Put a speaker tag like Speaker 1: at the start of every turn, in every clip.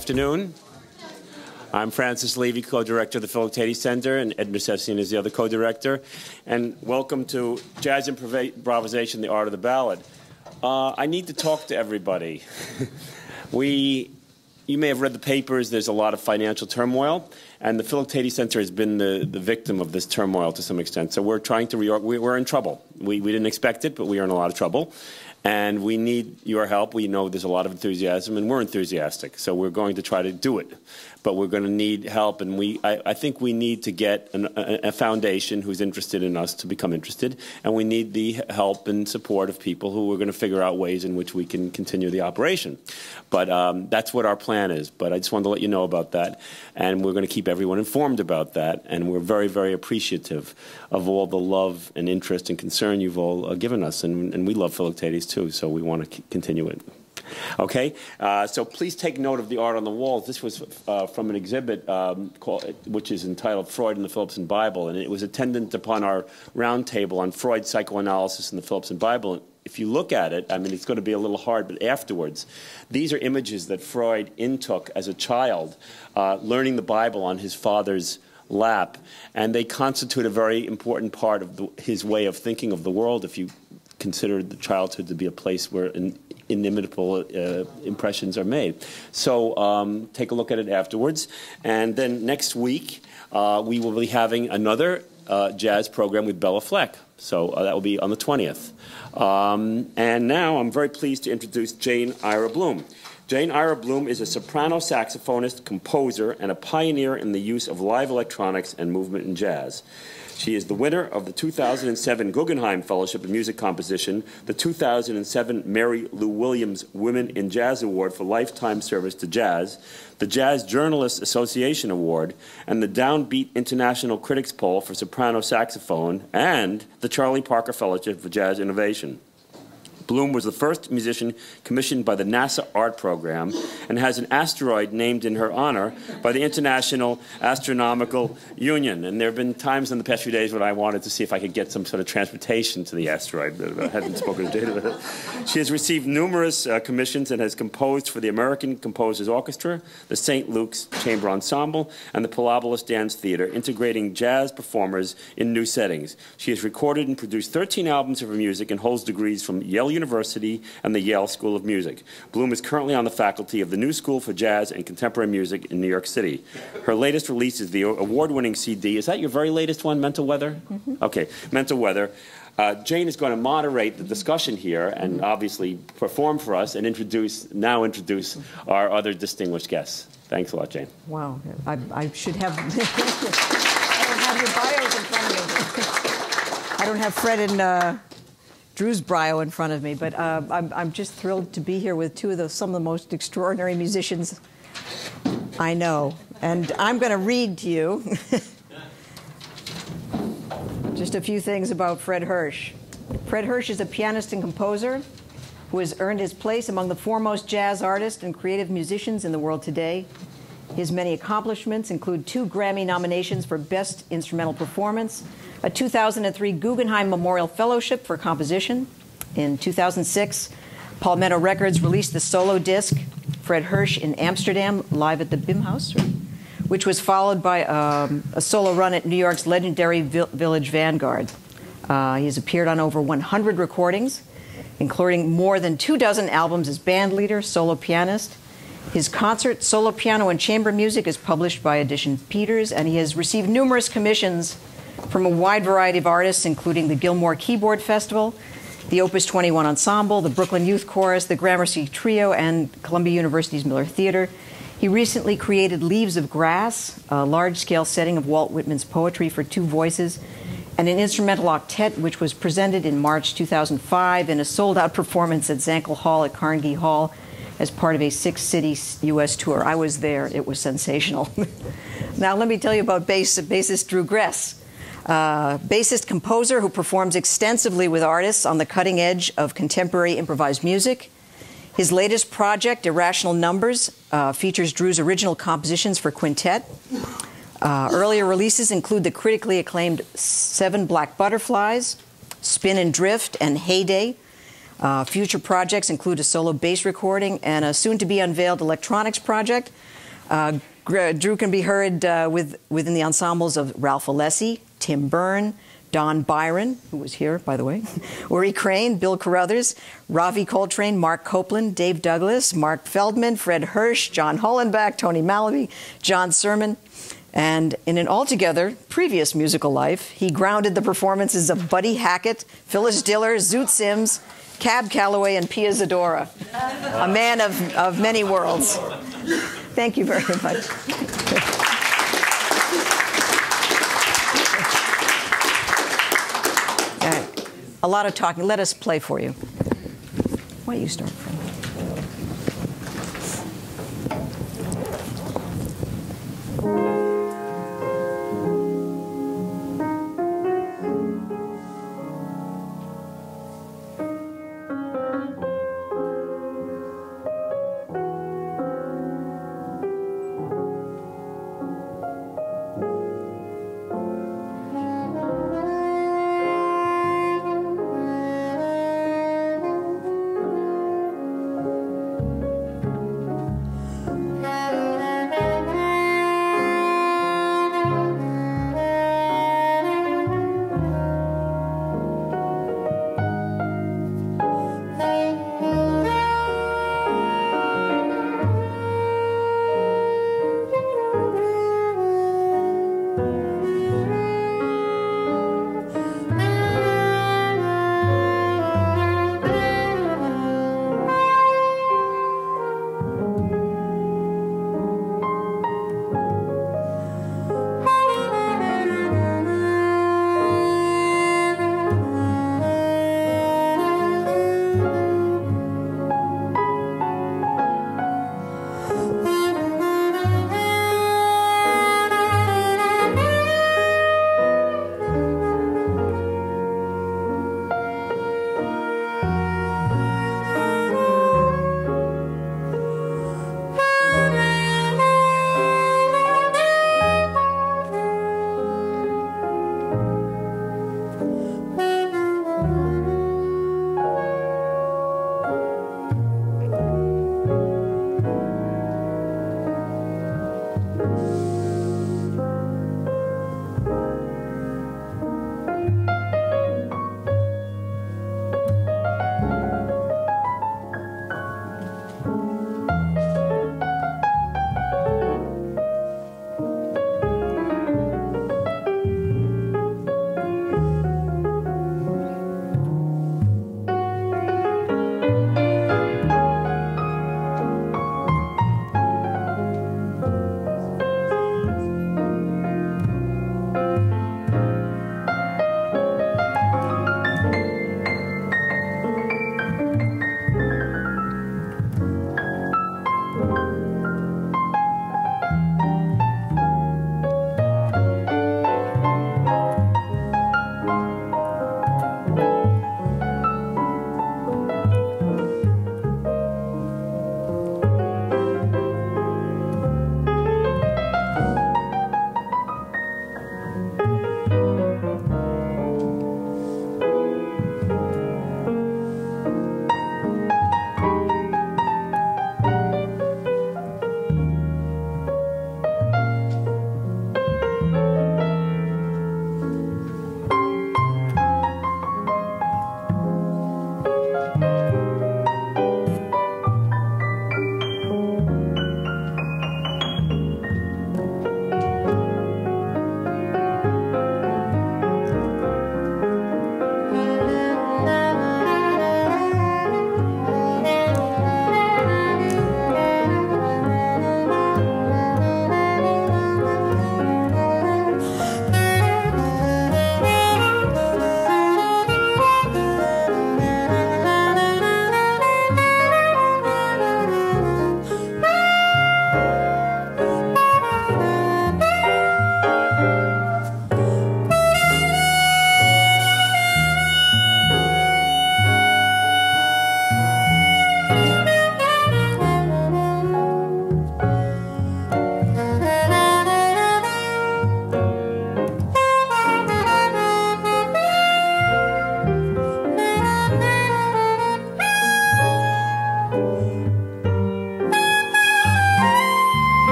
Speaker 1: afternoon. I'm Francis Levy, co-director of the Philoctetes Center, and Ed Nersessian is the other co-director. And welcome to Jazz Improvisation, the Art of the Ballad. I need to talk to everybody. You may have read the papers. There's a lot of financial turmoil, and the Philoctetes Center has been the victim of this turmoil to some extent. So we're trying to we're in trouble. We didn't expect it, but we are in a lot of trouble. And we need your help. We know there's a lot of enthusiasm, and we're enthusiastic. So we're going to try to do it. But we're going to need help, and I think we need to get a foundation who's interested in us to become interested, and we need the help and support of people who are going to figure out ways in which we can continue the operation. But that's what our plan is. But I just wanted to let you know about that, and we're going to keep everyone informed about that, and we're very, very appreciative of all the love and interest and concern you've all given us, and we love Philoctetes too, so we want to continue it. Okay, so please take note of the art on the walls. This was from an exhibit which is entitled Freud and the Phillipson Bible, and it was attendant upon our roundtable on Freud's psychoanalysis in the Phillipson Bible. If you look at it, I mean, it's going to be a little hard, but afterwards, these are images that Freud intook as a child, learning the Bible on his father's lap, and they constitute a very important part of his way of thinking of the world, if you consider the childhood to be a place where inimitable impressions are made. So take a look at it afterwards. And then next week, we will be having another jazz program with Bella Fleck. So that will be on the 20th. And now I'm very pleased to introduce Jane Ira Bloom. Jane Ira Bloom is a soprano saxophonist, composer, and a pioneer in the use of live electronics and movement in jazz. She is the winner of the 2007 Guggenheim Fellowship in Music Composition, the 2007 Mary Lou Williams Women in Jazz Award for Lifetime Service to Jazz, the Jazz Journalists Association Award, and the Downbeat International Critics Poll for Soprano Saxophone, and the Charlie Parker Fellowship for Jazz Innovation. Bloom was the first musician commissioned by the NASA Art Program and has an asteroid named in her honor by the International Astronomical Union. And there have been times in the past few days when I wanted to see if I could get some sort of transportation to the asteroid, but I hadn't spoken to Jane about it. She has received numerous commissions and has composed for the American Composers Orchestra, the St. Luke's Chamber Ensemble, and the Palabolas Dance Theater, integrating jazz performers in new settings. She has recorded and produced 13 albums of her music and holds degrees from Yale University and the Yale School of Music. Bloom is currently on the faculty of the New School for Jazz and Contemporary Music in New York City. Her latest release is the award-winning CD. Is that your very latest one, Mental Weather? Mm-hmm. Okay, Mental Weather. Jane is going to moderate the discussion here and obviously perform for us and introduce our other distinguished guests. Thanks a lot, Jane.
Speaker 2: Wow, I should have. I don't have your bios in front of me. I don't have Fred and Drew's bio in front of me, but I'm just thrilled to be here with some of the most extraordinary musicians I know. And I'm going to read to you just a few things about Fred Hersch. Fred Hersch is a pianist and composer who has earned his place among the foremost jazz artists and creative musicians in the world today. His many accomplishments include 2 Grammy nominations for Best Instrumental Performance, a 2003 Guggenheim Memorial Fellowship for Composition. In 2006, Palmetto Records released the solo disc, Fred Hersch in Amsterdam, live at the Bimhuis, which was followed by a solo run at New York's legendary Village Vanguard. He has appeared on over 100 recordings, including more than 24 albums as band leader, solo pianist. His concert, solo piano, and chamber music is published by Edition Peters, and he has received numerous commissions from a wide variety of artists, including the Gilmore Keyboard Festival, the Opus 21 Ensemble, the Brooklyn Youth Chorus, the Gramercy Trio, and Columbia University's Miller Theater. He recently created Leaves of Grass, a large-scale setting of Walt Whitman's poetry for 2 voices, and an instrumental octet, which was presented in March 2005 in a sold-out performance at Zankel Hall at Carnegie Hall as part of a 6-city U.S. tour. I was there. It was sensational. Now, let me tell you about bassist Drew Gress. Bassist-composer who performs extensively with artists on the cutting edge of contemporary improvised music. His latest project, Irrational Numbers, features Drew's original compositions for quintet. Earlier releases include the critically acclaimed 7 Black Butterflies, Spin and Drift, and Heyday. Future projects include a solo bass recording and a soon-to-be-unveiled electronics project. Drew can be heard within the ensembles of Ralph Alessi, Tim Byrne, Don Byron, who was here, by the way, Uri Crane, Bill Carruthers, Ravi Coltrane, Mark Copeland, Dave Douglas, Mark Feldman, Fred Hersch, John Hollenbach, Tony Malaby, John Sermon. And in an altogether previous musical life, he grounded the performances of Buddy Hackett, Phyllis Diller, Zoot Sims, Cab Calloway, and Pia Zadora, a man of many worlds. Thank you very much. All right. A lot of talking. Let us play for you. Why don't you start, Fred?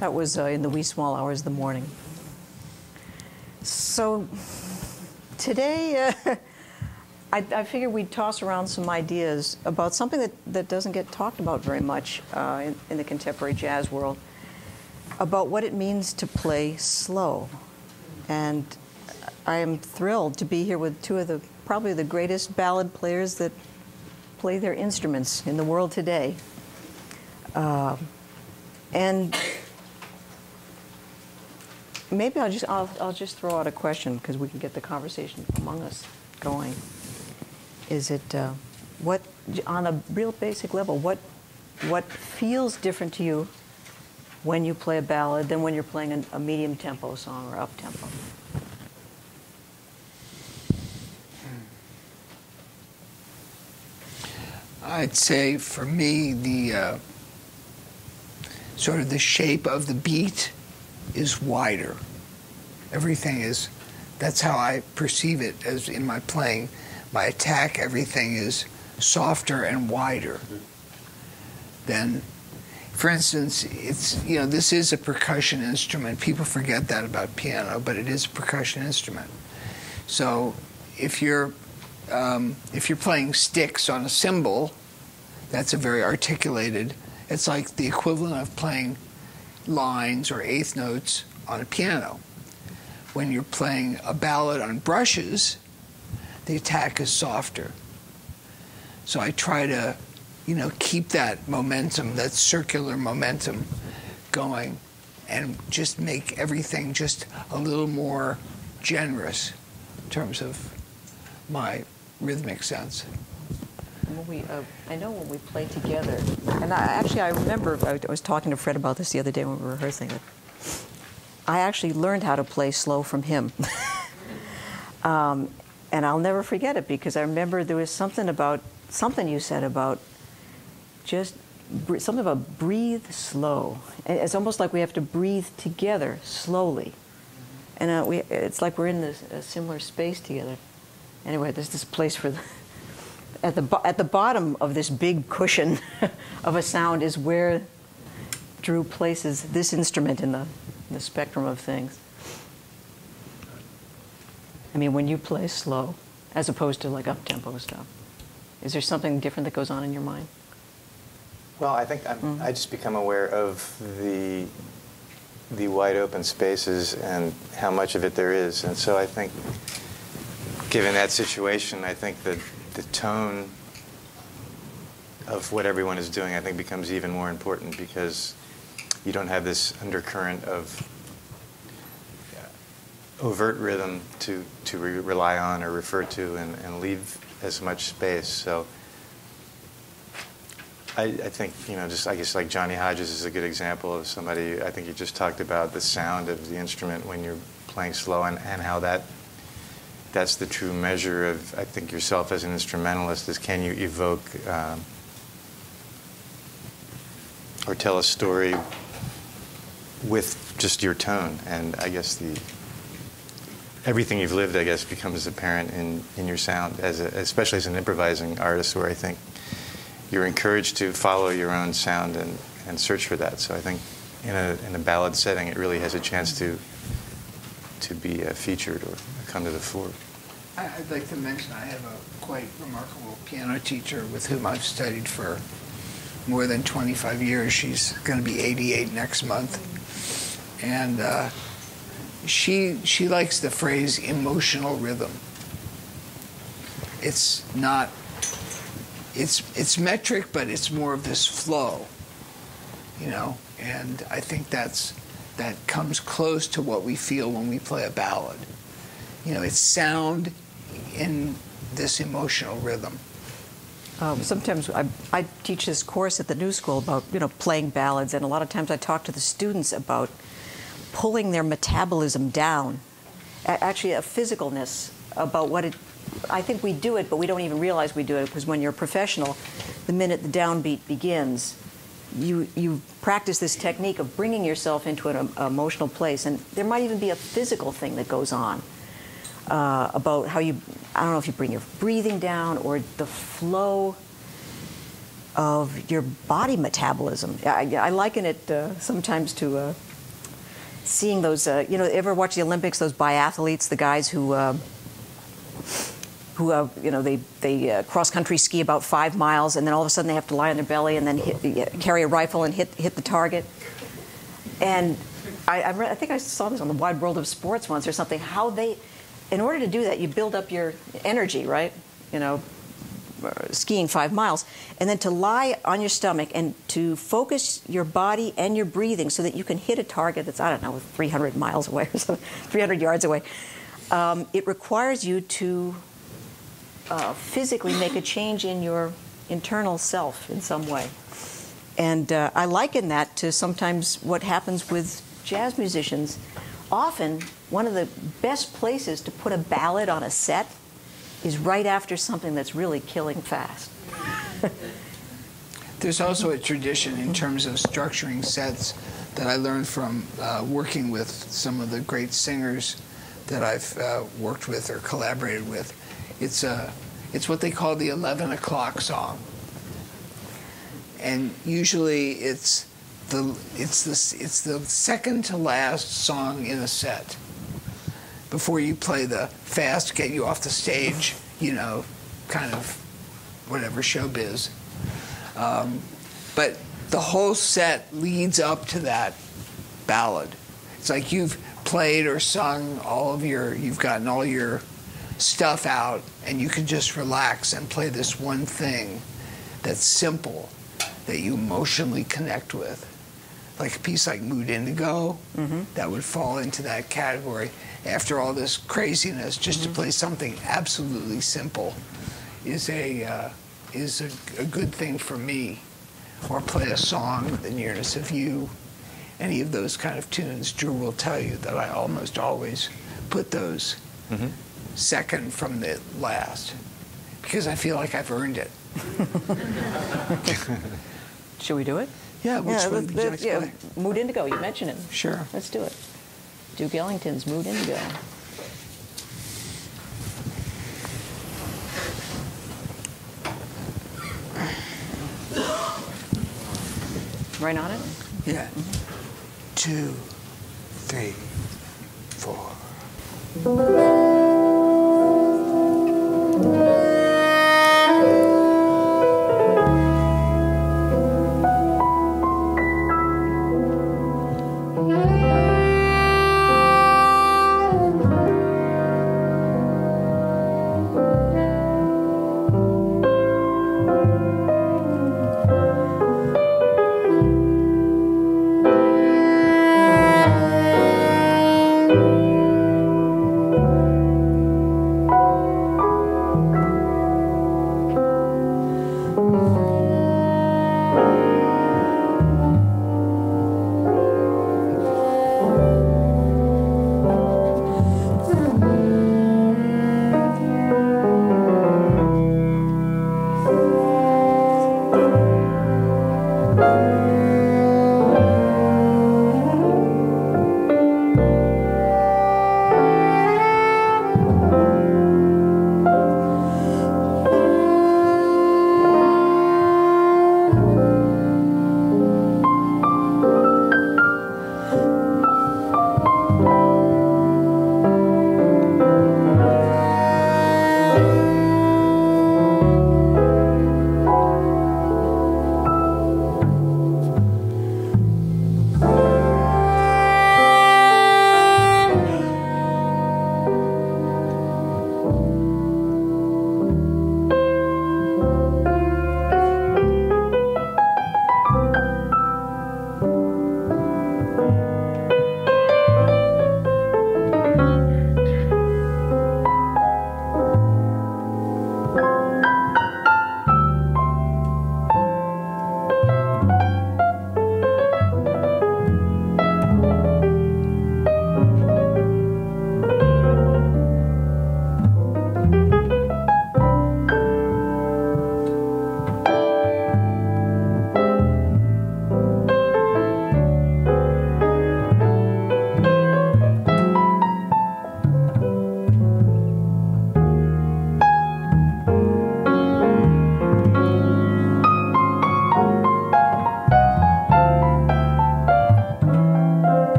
Speaker 2: That was in the wee small hours of the morning. So today, I figured we'd toss around some ideas about something that doesn't get talked about very much in the contemporary jazz world, about what it means to play slow. And I am thrilled to be here with two of probably the greatest ballad players that play their instruments in the world today. And maybe I'll just throw out a question because we can get the conversation among us going. Is it what, on a real basic level, what feels different to you when you play a ballad than when you're playing a medium tempo song or up tempo?
Speaker 3: I'd say for me the sort of the shape of the beat is wider. Everything is, that's how I perceive it as in my playing. My attack, everything is softer and wider. Then, for instance, it's, you know, this is a percussion instrument. People forget that about piano, but it is a percussion instrument. So if you're playing sticks on a cymbal, that's a very articulated, it's like the equivalent of playing lines or eighth notes on a piano. When you're playing a ballad on brushes, the attack is softer. So I try to, you know, keep that momentum, that circular momentum going, and just make everything just a little more generous in terms of my rhythmic sense.
Speaker 2: I know when we play together, and I remember I was talking to Fred about this the other day when we were rehearsing it. I actually learned how to play slow from him. And I'll never forget it because I remember there was something you said about just something about breathe slow. And it's almost like we have to breathe together slowly. And it's like we're in a similar space together. Anyway, there's this place for at the bottom of this big cushion of a sound is where Drew places this instrument in the spectrum of things. I mean, when you play slow, as opposed to like up-tempo stuff, is there something different that goes on in your mind?
Speaker 4: Well, I think I just become aware of the wide open spaces and how much of it there is. And so I think, given that situation, I think that the tone of what everyone is doing, I think, becomes even more important because you don't have this undercurrent of overt rhythm to rely on or refer to and leave as much space. So I think, you know, just I guess like Johnny Hodges is a good example of somebody. I think you just talked about the sound of the instrument when you're playing slow and how that's the true measure of, I think, yourself as an instrumentalist, is can you evoke or tell a story with just your tone. And I guess everything you've lived, I guess, becomes apparent in your sound, especially as an improvising artist, where I think you're encouraged to follow your own sound and search for that. So I think in a ballad setting, it really has a chance to be featured or come to the fore.
Speaker 3: I'd like to mention I have a quite remarkable piano teacher with whom I've studied for more than 25 years. She's going to be 88 next month. And she likes the phrase emotional rhythm. It's not, it's metric, but it's more of this flow, you know, and I think that comes close to what we feel when we play a ballad. You know, it's sound in this emotional rhythm.
Speaker 2: Sometimes I teach this course at the New School about, you know, playing ballads, and a lot of times I talk to the students about pulling their metabolism down, actually a physicalness about what it, I think we do it, but we don't even realize we do it, because when you're a professional, the minute the downbeat begins, you practice this technique of bringing yourself into an emotional place, and there might even be a physical thing that goes on about how you, I don't know if you bring your breathing down or the flow. of your body metabolism. I liken it sometimes to seeing those, ever watch the Olympics, those biathletes, the guys who they cross-country ski about 5 miles, and then all of a sudden they have to lie on their belly and then carry a rifle and hit the target. And I think I saw this on the Wide World of Sports once or something, how they, in order to do that, you build up your energy, right? Skiing 5 miles, and then to lie on your stomach and to focus your body and your breathing so that you can hit a target that's, I don't know, 300 miles away or something, 300 yards away. It requires you to physically make a change in your internal self in some way. And I liken that to sometimes what happens with jazz musicians. Often, one of the best places to put a ballad on a set is right after something that's really killing fast.
Speaker 3: There's also a tradition in terms of structuring sets that I learned from working with some of the great singers that I've worked with or collaborated with. It's what they call the 11 o'clock song, and usually it's the second to last song in a set before you play the fast, get you off the stage, kind of whatever showbiz. But the whole set leads up to that ballad. It's like you've played or sung you've gotten all your stuff out, and you can just relax and play this one thing that's simple, that you emotionally connect with. Like a piece like Mood Indigo, that would fall into that category. After all this craziness, just to play something absolutely simple is a good thing for me. Or play a song, The Nearness of You, any of those kind of tunes. Drew will tell you that I almost always put those second from the last, because I feel like I've earned it.
Speaker 2: Should we do it?
Speaker 3: Yeah, which one would you like to play?
Speaker 2: Mood Indigo, you mentioned it.
Speaker 3: Sure.
Speaker 2: Let's do it. Duke Ellington's Mood Indigo. Right on it?
Speaker 3: Yeah. 2, 3, 4.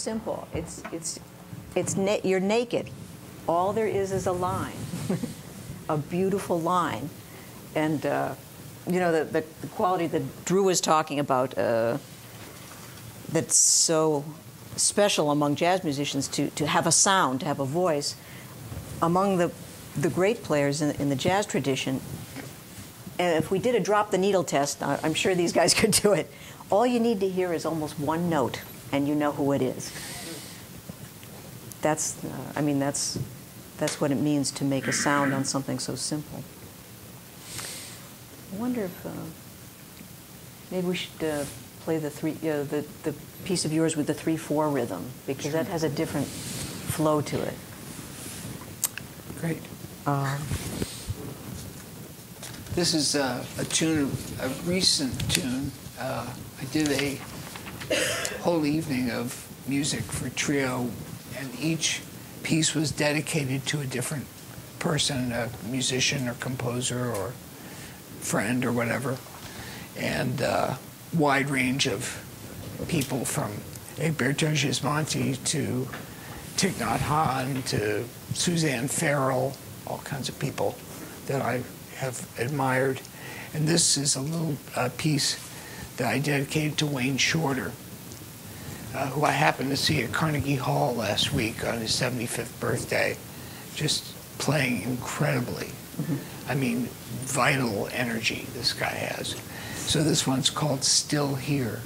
Speaker 2: simple. You're naked. All there is a line, a beautiful line, and you know the quality that Drew was talking about. That's so special among jazz musicians to have a sound, to have a voice. Among the great players in the jazz tradition, and if we did a drop the needle test, I'm sure these guys could do it. All you need to hear is almost one note, and you know who it is. That's what it means to make a sound on something so simple. I wonder if maybe we should play the piece of yours with the 3/4 rhythm, because
Speaker 3: Sure.
Speaker 2: that has a different flow to it.
Speaker 3: Great. This is a tune, a recent tune. I did a whole evening of music for trio, and each piece was dedicated to a different person, a musician or composer or friend or whatever, and wide range of people from Egberto Gismonti to Thich Nhat Hanh to Suzanne Farrell, all kinds of people that I have admired. And this is a little piece that I dedicated to Wayne Shorter, who I happened to see at Carnegie Hall last week on his 75th birthday, just playing incredibly. Mm-hmm. I mean, vital energy this guy has. So this one's called Still Here.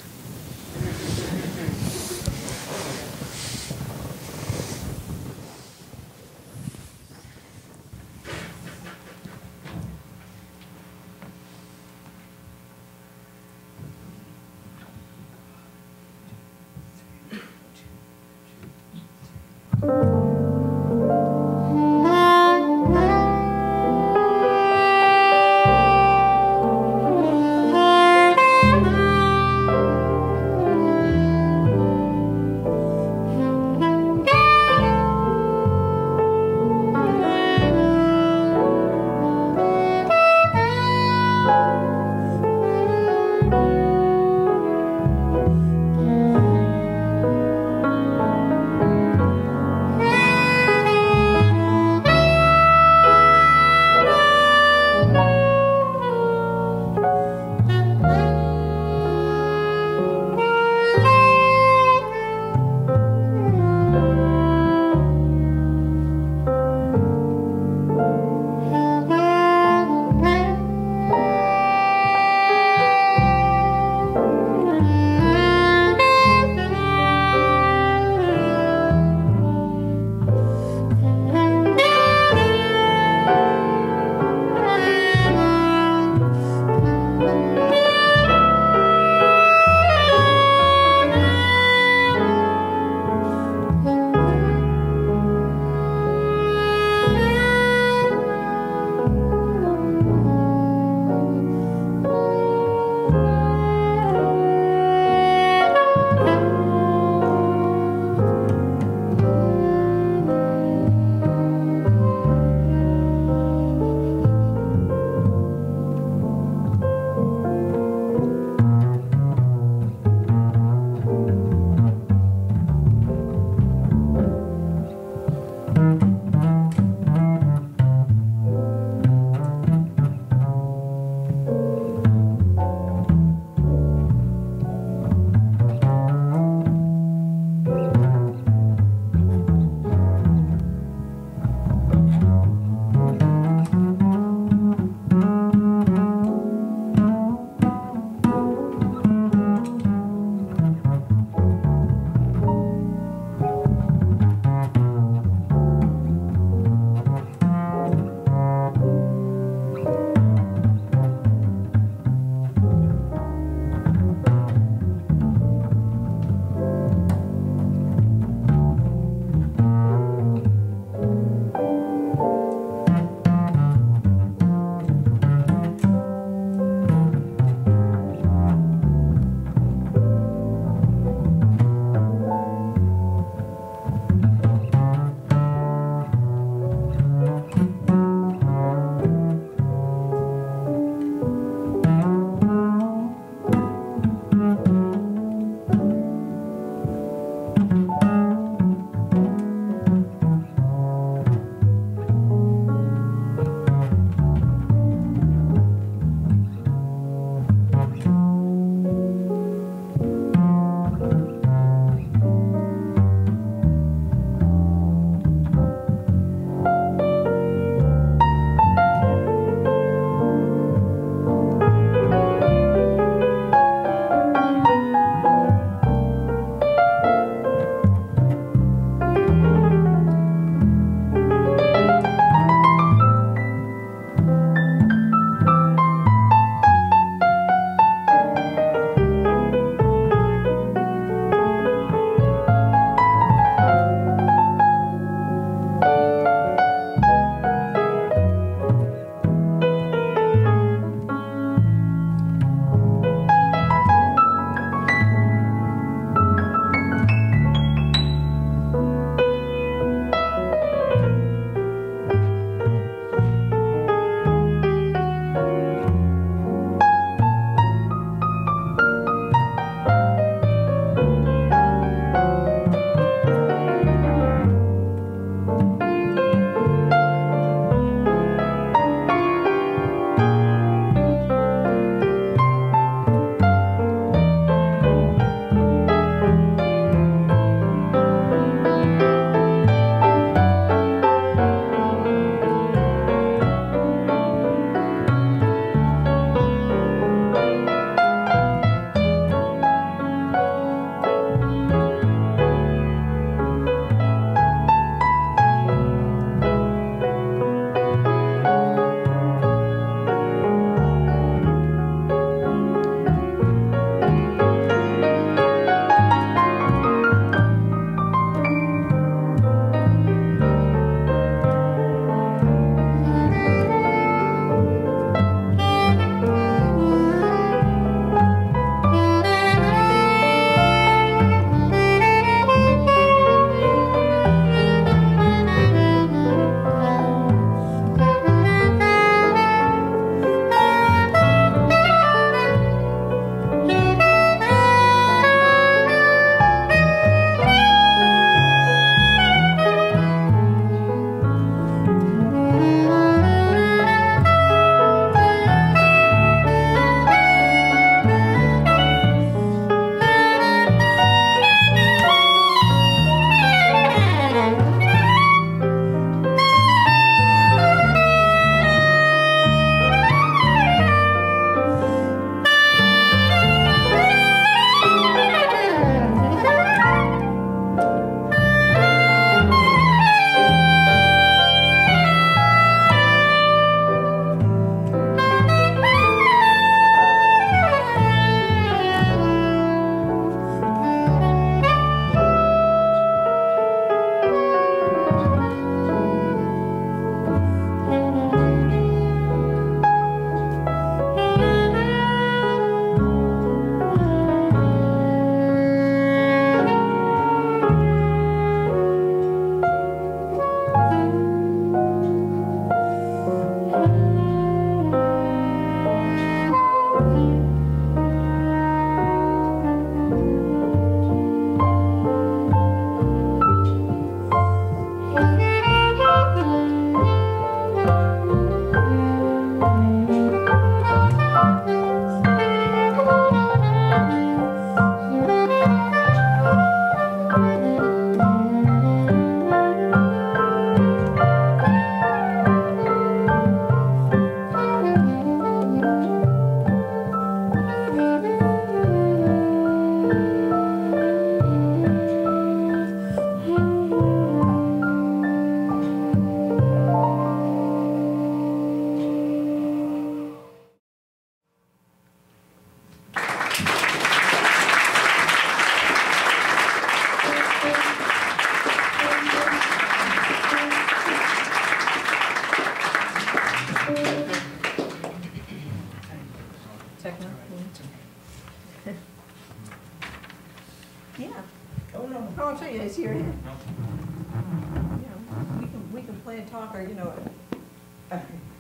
Speaker 2: and talk, or,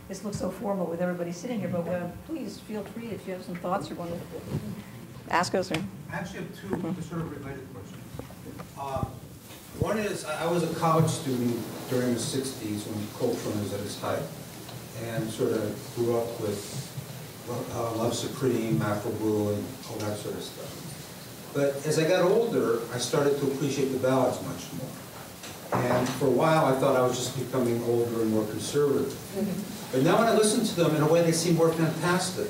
Speaker 2: this looks so formal with everybody sitting here, but please feel free if you have some thoughts or want to ask us. Or...
Speaker 5: I actually have two sort of related questions. One is, I was a college student during the 60s when Coltrane was at his height, and sort of grew up with Love Supreme, Afro Blue, and all that sort of stuff. But as I got older, I started to appreciate the ballads much more. And for a while, I thought I was just becoming older and more conservative. But now when I listen to them, in a way, they seem more fantastic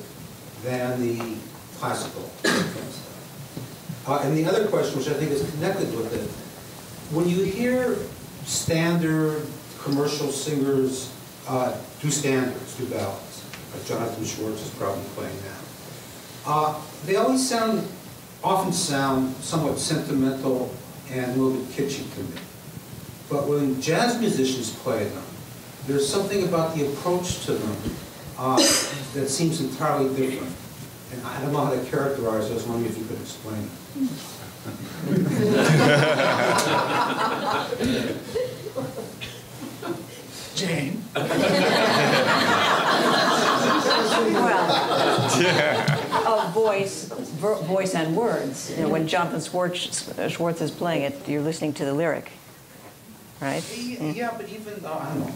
Speaker 5: than the classical stuff. And the other question, which I think is connected with it, when you hear standard commercial singers do standards, do ballads, like Jonathan Schwartz is probably playing now, they always often sound somewhat sentimental and a little bit kitschy to me. But when jazz musicians play them, there's something about the approach to them that seems entirely different. And I don't know how to characterize it. I was wondering if you could explain it.
Speaker 3: Jane?
Speaker 2: Well, voice and words. When Jonathan Schwartz is playing it, you're listening to the lyric, right?
Speaker 5: Yeah, but even, I don't know.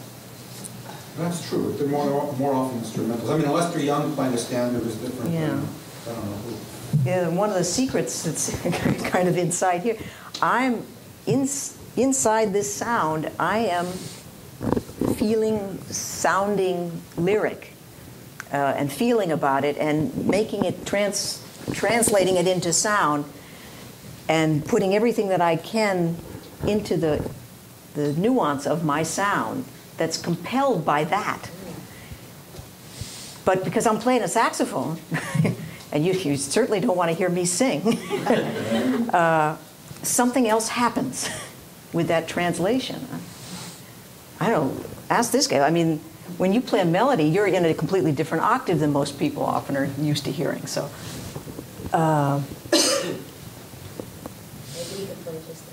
Speaker 5: That's true. They're more often instrumentals. I mean, unless they're young, playing a standard is different.
Speaker 2: Yeah.
Speaker 5: Than, I don't know.
Speaker 2: Yeah, one of the secrets that's kind of inside here, I'm inside this sound, I am sounding lyric and feeling about it and making it, translating it into sound and putting everything that I can into the nuance of my sound that's compelled by that. But because I'm playing a saxophone, and you certainly don't want to hear me sing, something else happens with that translation. I don't know, ask this guy. I mean, when you play a melody, you're in a completely different octave than most people often are used to hearing. So,
Speaker 6: maybe you could play just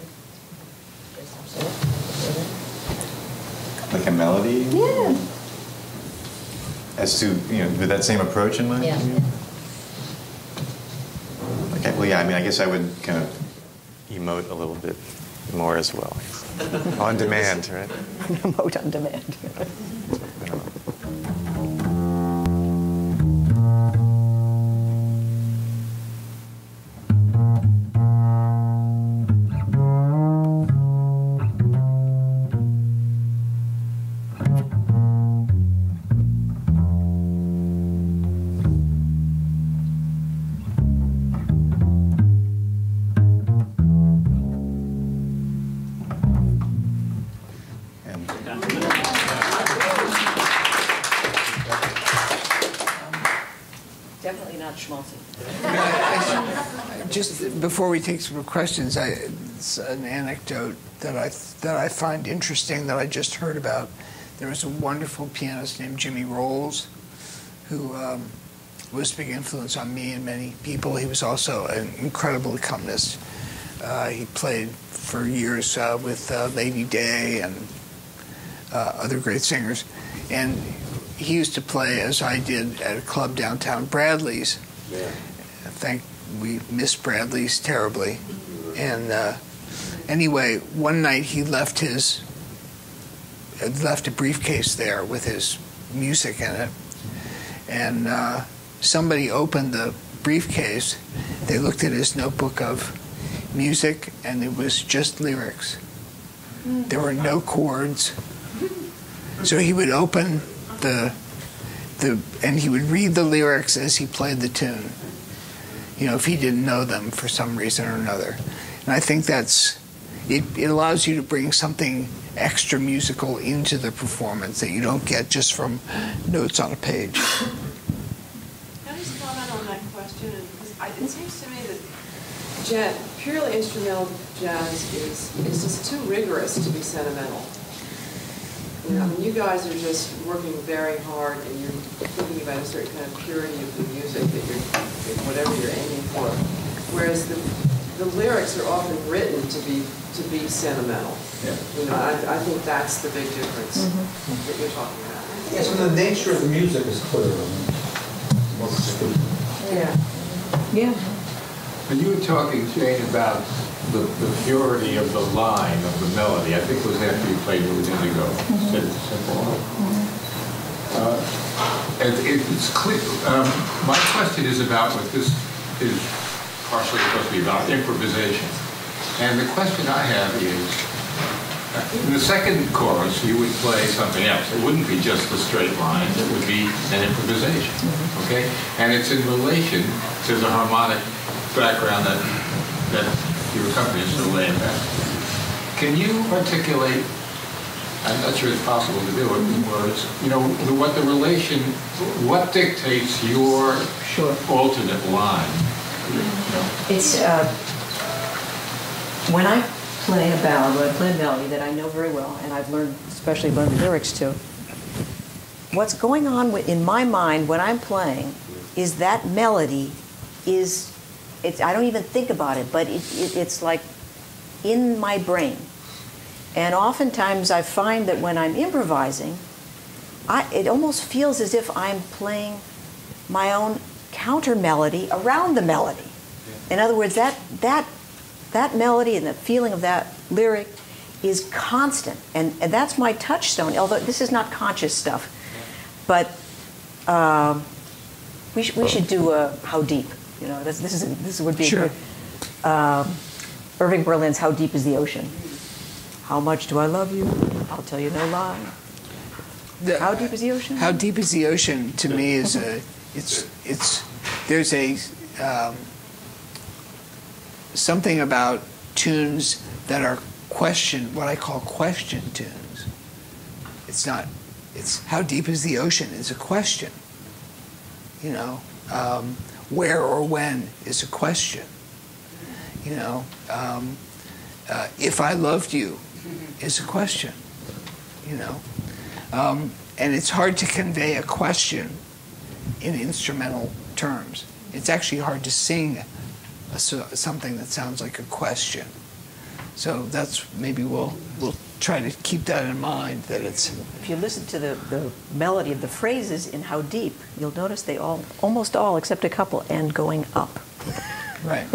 Speaker 4: like a melody?
Speaker 2: yeah.
Speaker 4: As to, with that same approach in mind?
Speaker 6: Yeah.
Speaker 4: Okay, well, yeah, I mean, I guess I would kind of emote a little bit more as well. On demand, right?
Speaker 2: Emote on demand.
Speaker 4: I don't know.
Speaker 2: Definitely not schmaltzy.
Speaker 3: Just before we take some questions, it's an anecdote that I find interesting that I just heard about. There was a wonderful pianist named Jimmy Rolls who was a big influence on me and many people. He was also an incredible accompanist. He played for years with Lady Day and other great singers. And he used to play, as I did, at a club downtown, Bradley's.
Speaker 1: Yeah.
Speaker 3: We miss Bradley's terribly. And anyway, one night he left a briefcase there with his music in it. And somebody opened the briefcase. They looked at his notebook of music, and it was just lyrics. There were no chords. So he would open and he would read the lyrics as he played the tune, if he didn't know them for some reason or another. And I think it allows you to bring something extra musical into the performance that you don't get just from notes on a page.
Speaker 7: Can I just comment on that question? It seems to me that purely instrumental jazz is just too rigorous to be sentimental. I mean, you guys are just working very hard, and you're thinking about a certain kind of purity of the music that whatever you're aiming for. Whereas the lyrics are often written to be sentimental. You know, I think that's the big difference that you're talking about.
Speaker 5: Yes, and the nature of the music is clear.
Speaker 7: Yeah.
Speaker 2: Yeah.
Speaker 8: When you were talking, Jane, about the purity of the line of the melody, I think it was after you played it with Indigo. Said it's simple. It's clear. My question is about what this is partially supposed to be about, improvisation. And the question I have is, in the second chorus, you would play something else. It wouldn't be just the straight lines. It would be an improvisation, okay? And it's in relation to the harmonic background that your accompanist are laying back. Can you articulate, I'm not sure it's possible to do it in words, you know, what dictates your alternate line? You know?
Speaker 2: It's, when I play a ballad, when I play a melody that I know very well, and I've learned, especially learned the lyrics to, what's going on in my mind when I'm playing is that melody is, I don't even think about it, but it's like in my brain. And oftentimes I find that when I'm improvising, it almost feels as if I'm playing my own counter melody around the melody. In other words, that melody and the feeling of that lyric is constant, and that's my touchstone. Although this is not conscious stuff, but we should do How Deep. You know, this would be
Speaker 3: sure.
Speaker 2: Irving Berlin's How Deep is the Ocean. How much do I love you? I'll tell you no lie. How deep is the ocean?
Speaker 3: How Deep is the Ocean to me is there's a something about tunes that are what I call question tunes. It's how deep is the ocean is a question. You know, where or when is a question. You know, if I loved you is a question. You know, and it's hard to convey a question in instrumental terms. It's actually hard to sing something that sounds like a question. So that's maybe we'll try to keep that in mind, that it's.
Speaker 2: If you listen to the melody of the phrases in How Deep, you'll notice they almost all, except a couple, end going up.
Speaker 3: Right.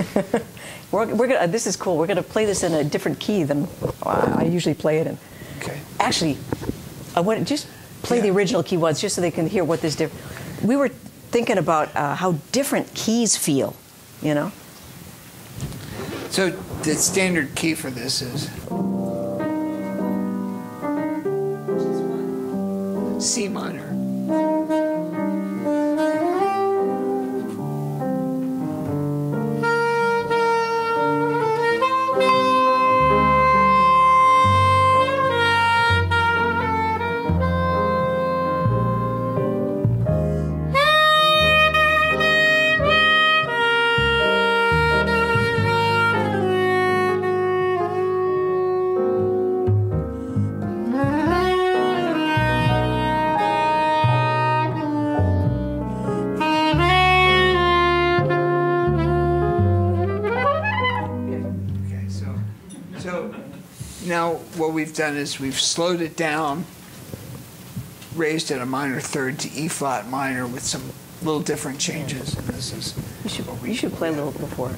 Speaker 2: We're gonna. This is cool. We're gonna play this in a different key than I usually play it in.
Speaker 3: Okay.
Speaker 2: Actually, I want to just play the original key once, just so they can hear what this different. We were thinking about how different keys feel, you know.
Speaker 3: So the standard key for this is C minor. Now what we've done is we've slowed it down, raised it a minor third to E flat minor with some little different changes. And this is
Speaker 2: you should play a little before.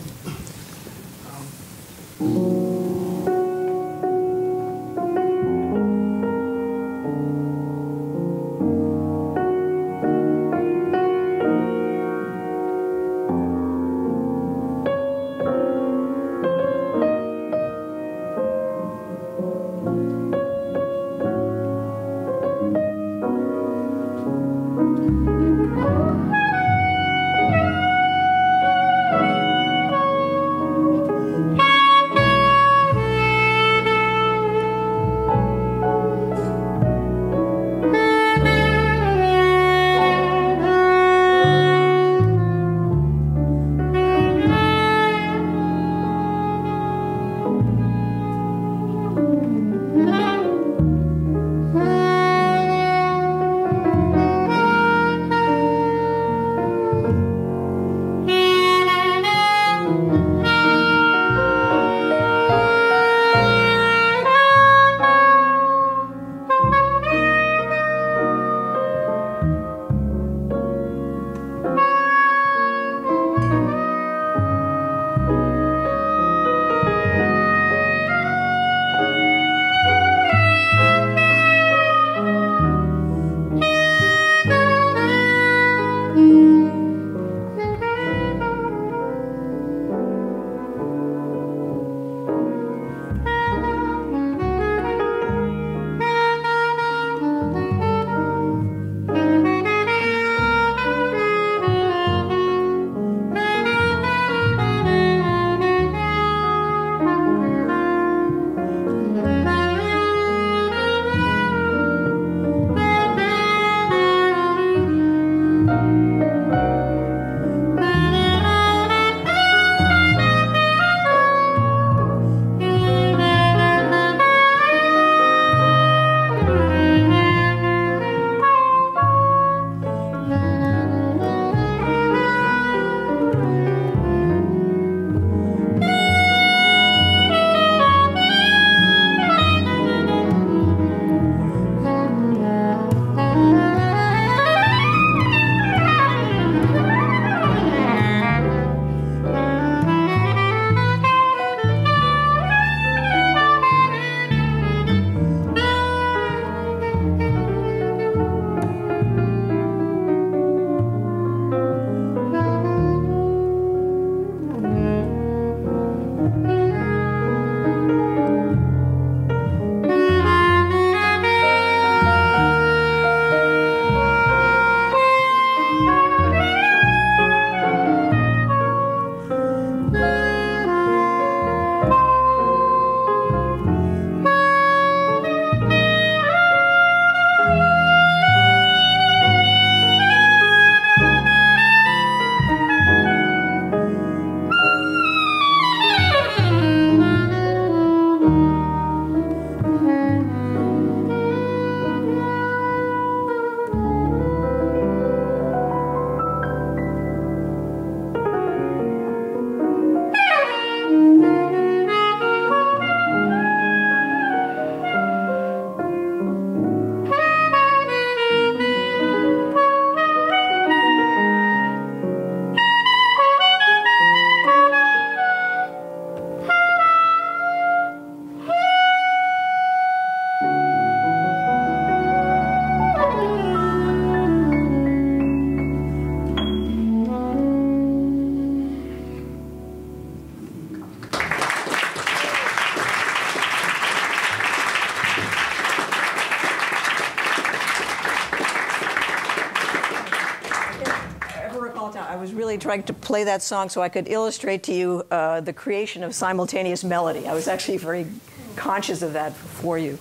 Speaker 2: was really trying to play that song so I could illustrate to you the creation of simultaneous melody. I was actually very conscious of that for you.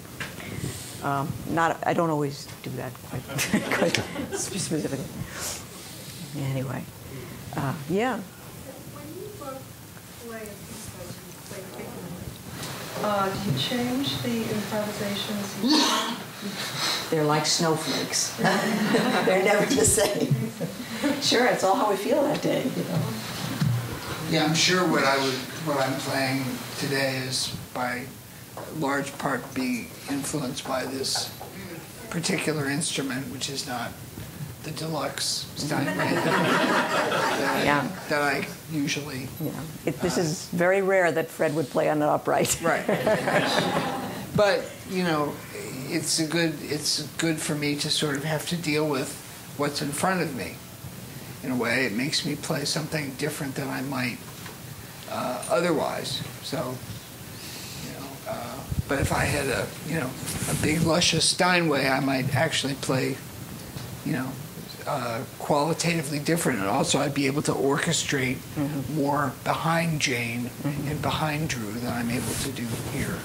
Speaker 2: I don't always do that quite specifically. Anyway, yeah.
Speaker 9: When you play a piece like you play frequently, do you change the improvisations each time?
Speaker 2: They're like snowflakes. They're never the same. Sure, it's all how we feel that day, you know.
Speaker 3: Yeah, I'm sure what I'm playing today is by large part being influenced by this particular instrument, which is not the deluxe Steinway that I usually.
Speaker 2: Yeah. This is very rare that Fred would play on an upright.
Speaker 3: Right. But it's good for me to sort of have to deal with what's in front of me. In a way, it makes me play something different than I might otherwise. So, but if I had a big luscious Steinway, I might actually play, qualitatively different, and also I'd be able to orchestrate more behind Jane and behind Drew than I'm able to do here.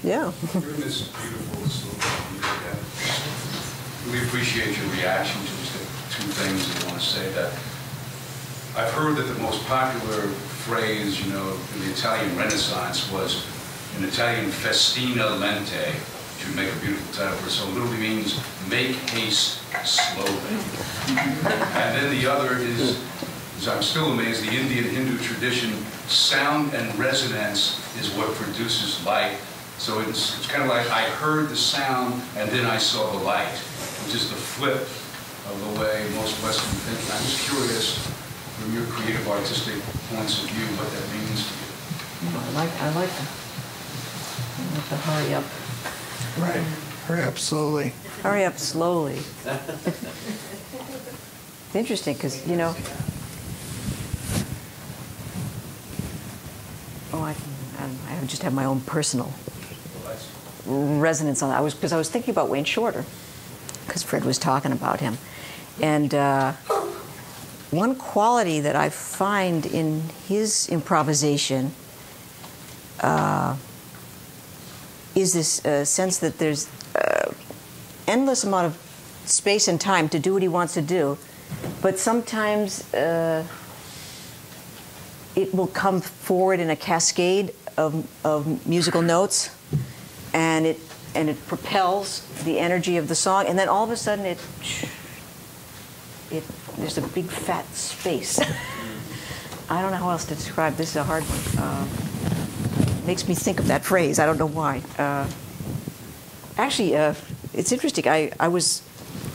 Speaker 2: Yeah.
Speaker 10: During this beautiful we appreciate your reaction to just two things I want to say. That I've heard that the most popular phrase, in the Italian Renaissance was an Italian festina lente, to make a beautiful title for it. So it literally means make haste slowly. And then the other is I'm still amazed, the Indian Hindu tradition, sound and resonance is what produces light. So it's kind of like I heard the sound and then I saw the light, which is the flip of the way most Western thinking. I'm just curious, from your creative artistic points of view, what that means to you.
Speaker 2: I like the hurry up.
Speaker 3: Right. Hurry up slowly.
Speaker 2: Hurry up slowly. It's interesting because, I just have my own personal resonance on that. Because I was thinking about Wayne Shorter, because Fred was talking about him. And one quality that I find in his improvisation is this sense that there's endless amount of space and time to do what he wants to do, but sometimes it will come forward in a cascade of musical notes, and it propels the energy of the song, and then all of a sudden there's a big fat space. I don't know how else to describe. This is a hard one. Makes me think of that phrase. I don't know why. Actually, it's interesting. I was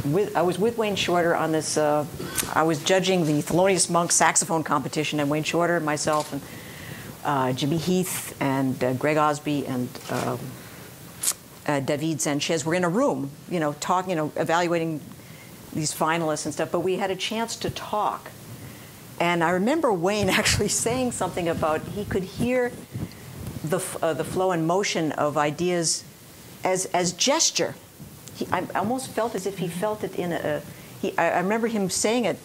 Speaker 2: with Wayne Shorter on this. I was judging the Thelonious Monk saxophone competition, and Wayne Shorter, and myself, and Jimmy Heath, and Greg Osby, and David Sanchez were in a room, talking, evaluating these finalists and stuff. But we had a chance to talk, and I remember Wayne actually saying something about he could hear the flow and motion of ideas as gesture. I almost felt as if he felt it in I remember him saying it.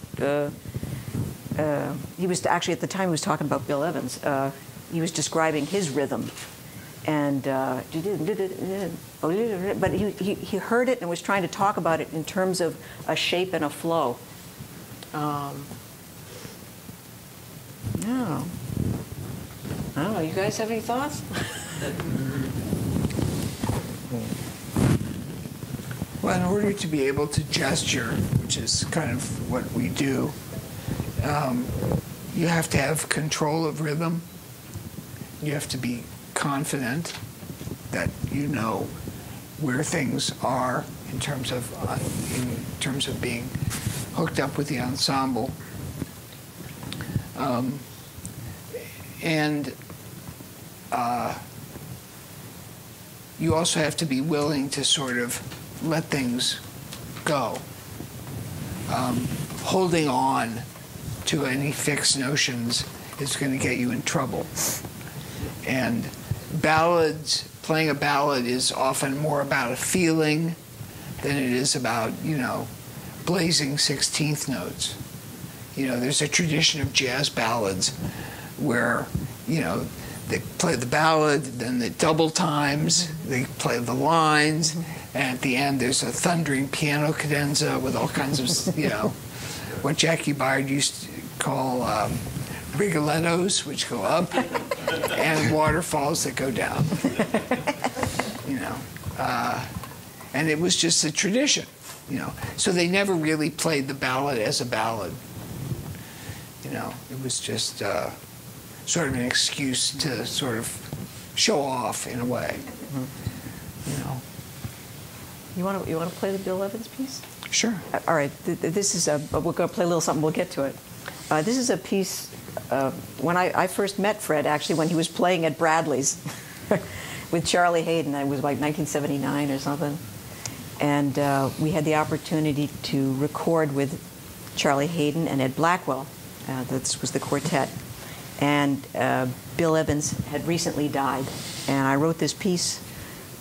Speaker 2: He was actually, at the time he was talking about Bill Evans. He was describing his rhythm, and but he heard it and was trying to talk about it in terms of a shape and a flow. No. I don't know. You guys have any thoughts?
Speaker 3: Well, in order to be able to gesture, which is kind of what we do, you have to have control of rhythm. You have to be confident that you know where things are in terms of being hooked up with the ensemble. And you also have to be willing to sort of let things go. Holding on to any fixed notions is going to get you in trouble. And playing a ballad is often more about a feeling than it is about, blazing 16th notes. You know, there's a tradition of jazz ballads where, you know, they play the ballad, then the double times, they play the lines, and at the end there's a thundering piano cadenza with all kinds of, you know, what Jackie Byard used to call rigolettos, which go up, and waterfalls that go down. You know, and it was just a tradition, you know. So they never really played the ballad as a ballad. You know, it was just sort of an excuse to sort of show off in a way. You know.
Speaker 2: You want to play the Bill Evans piece?
Speaker 3: Sure.
Speaker 2: All right. This is we're going to play a little something. We'll get to it. This is a piece. When I first met Fred, actually, when he was playing at Bradley's with Charlie Hayden, it was like 1979 or something, and we had the opportunity to record with Charlie Hayden and Ed Blackwell. This was the quartet, and Bill Evans had recently died, and I wrote this piece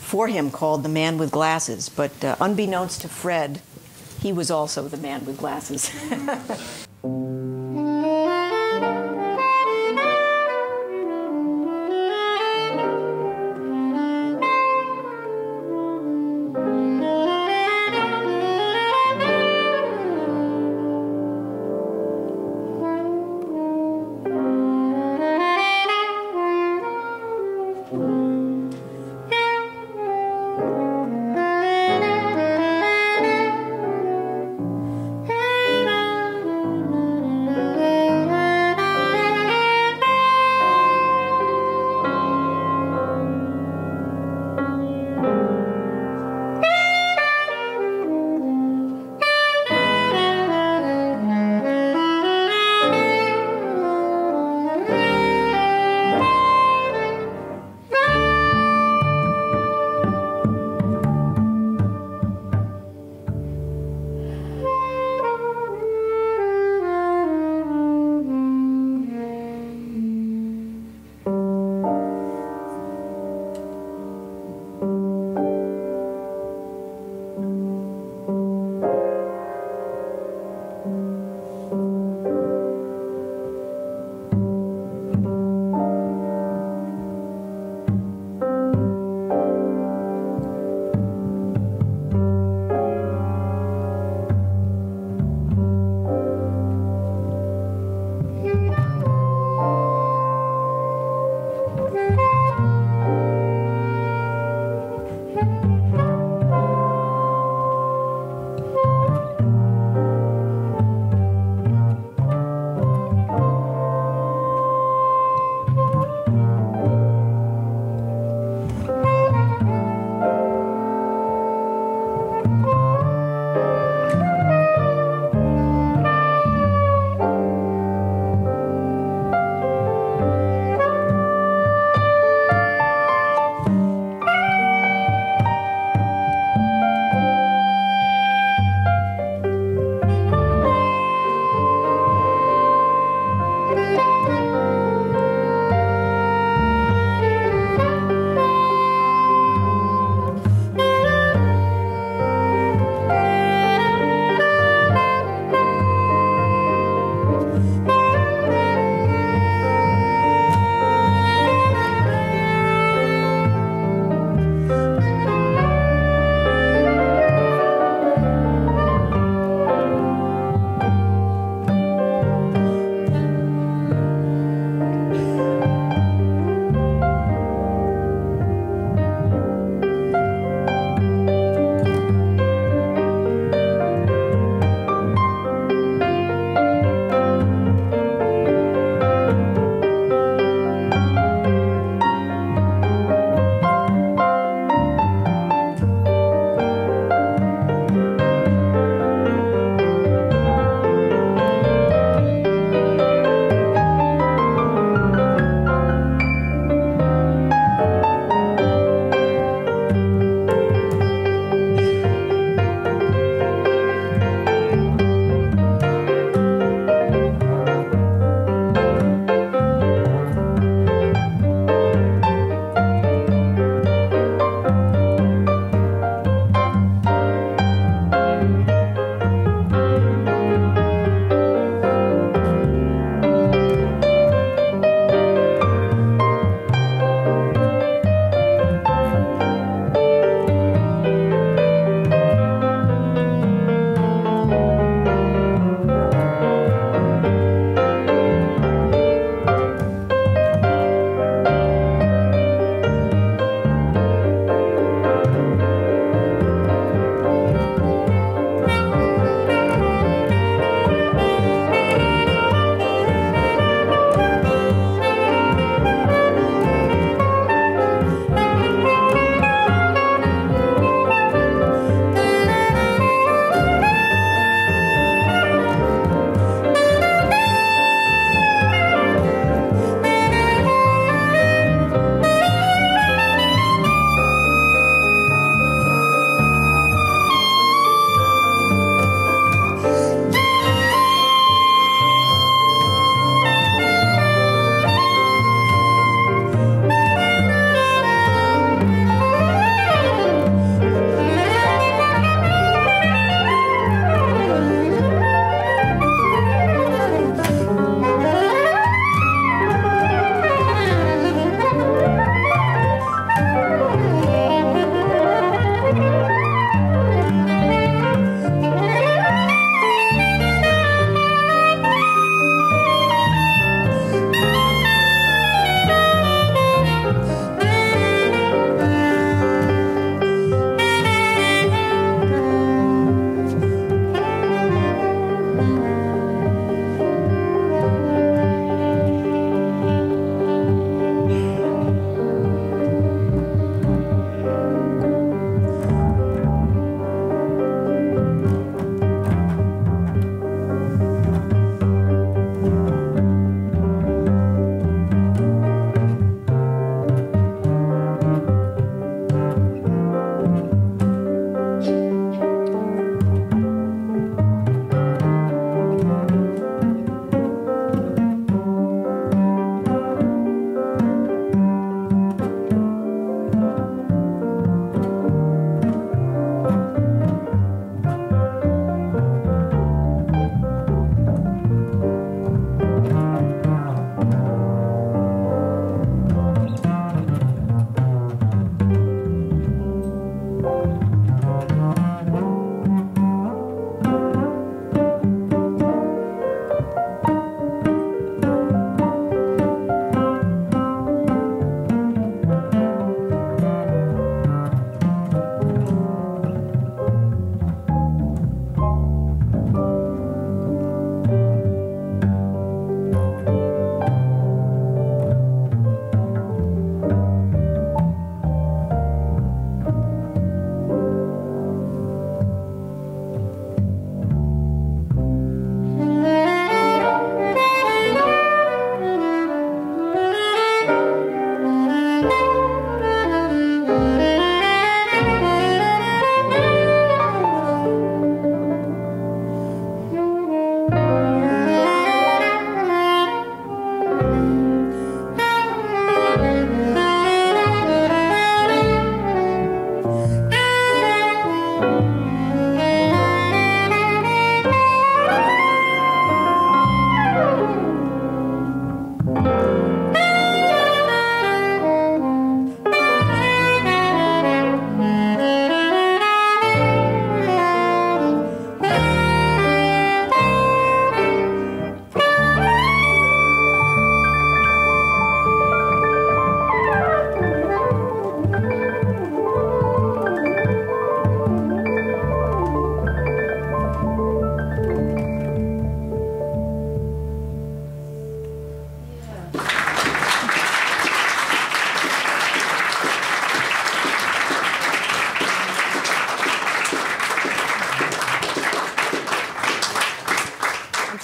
Speaker 2: for him called "The Man with Glasses." But unbeknownst to Fred, he was also the man with glasses.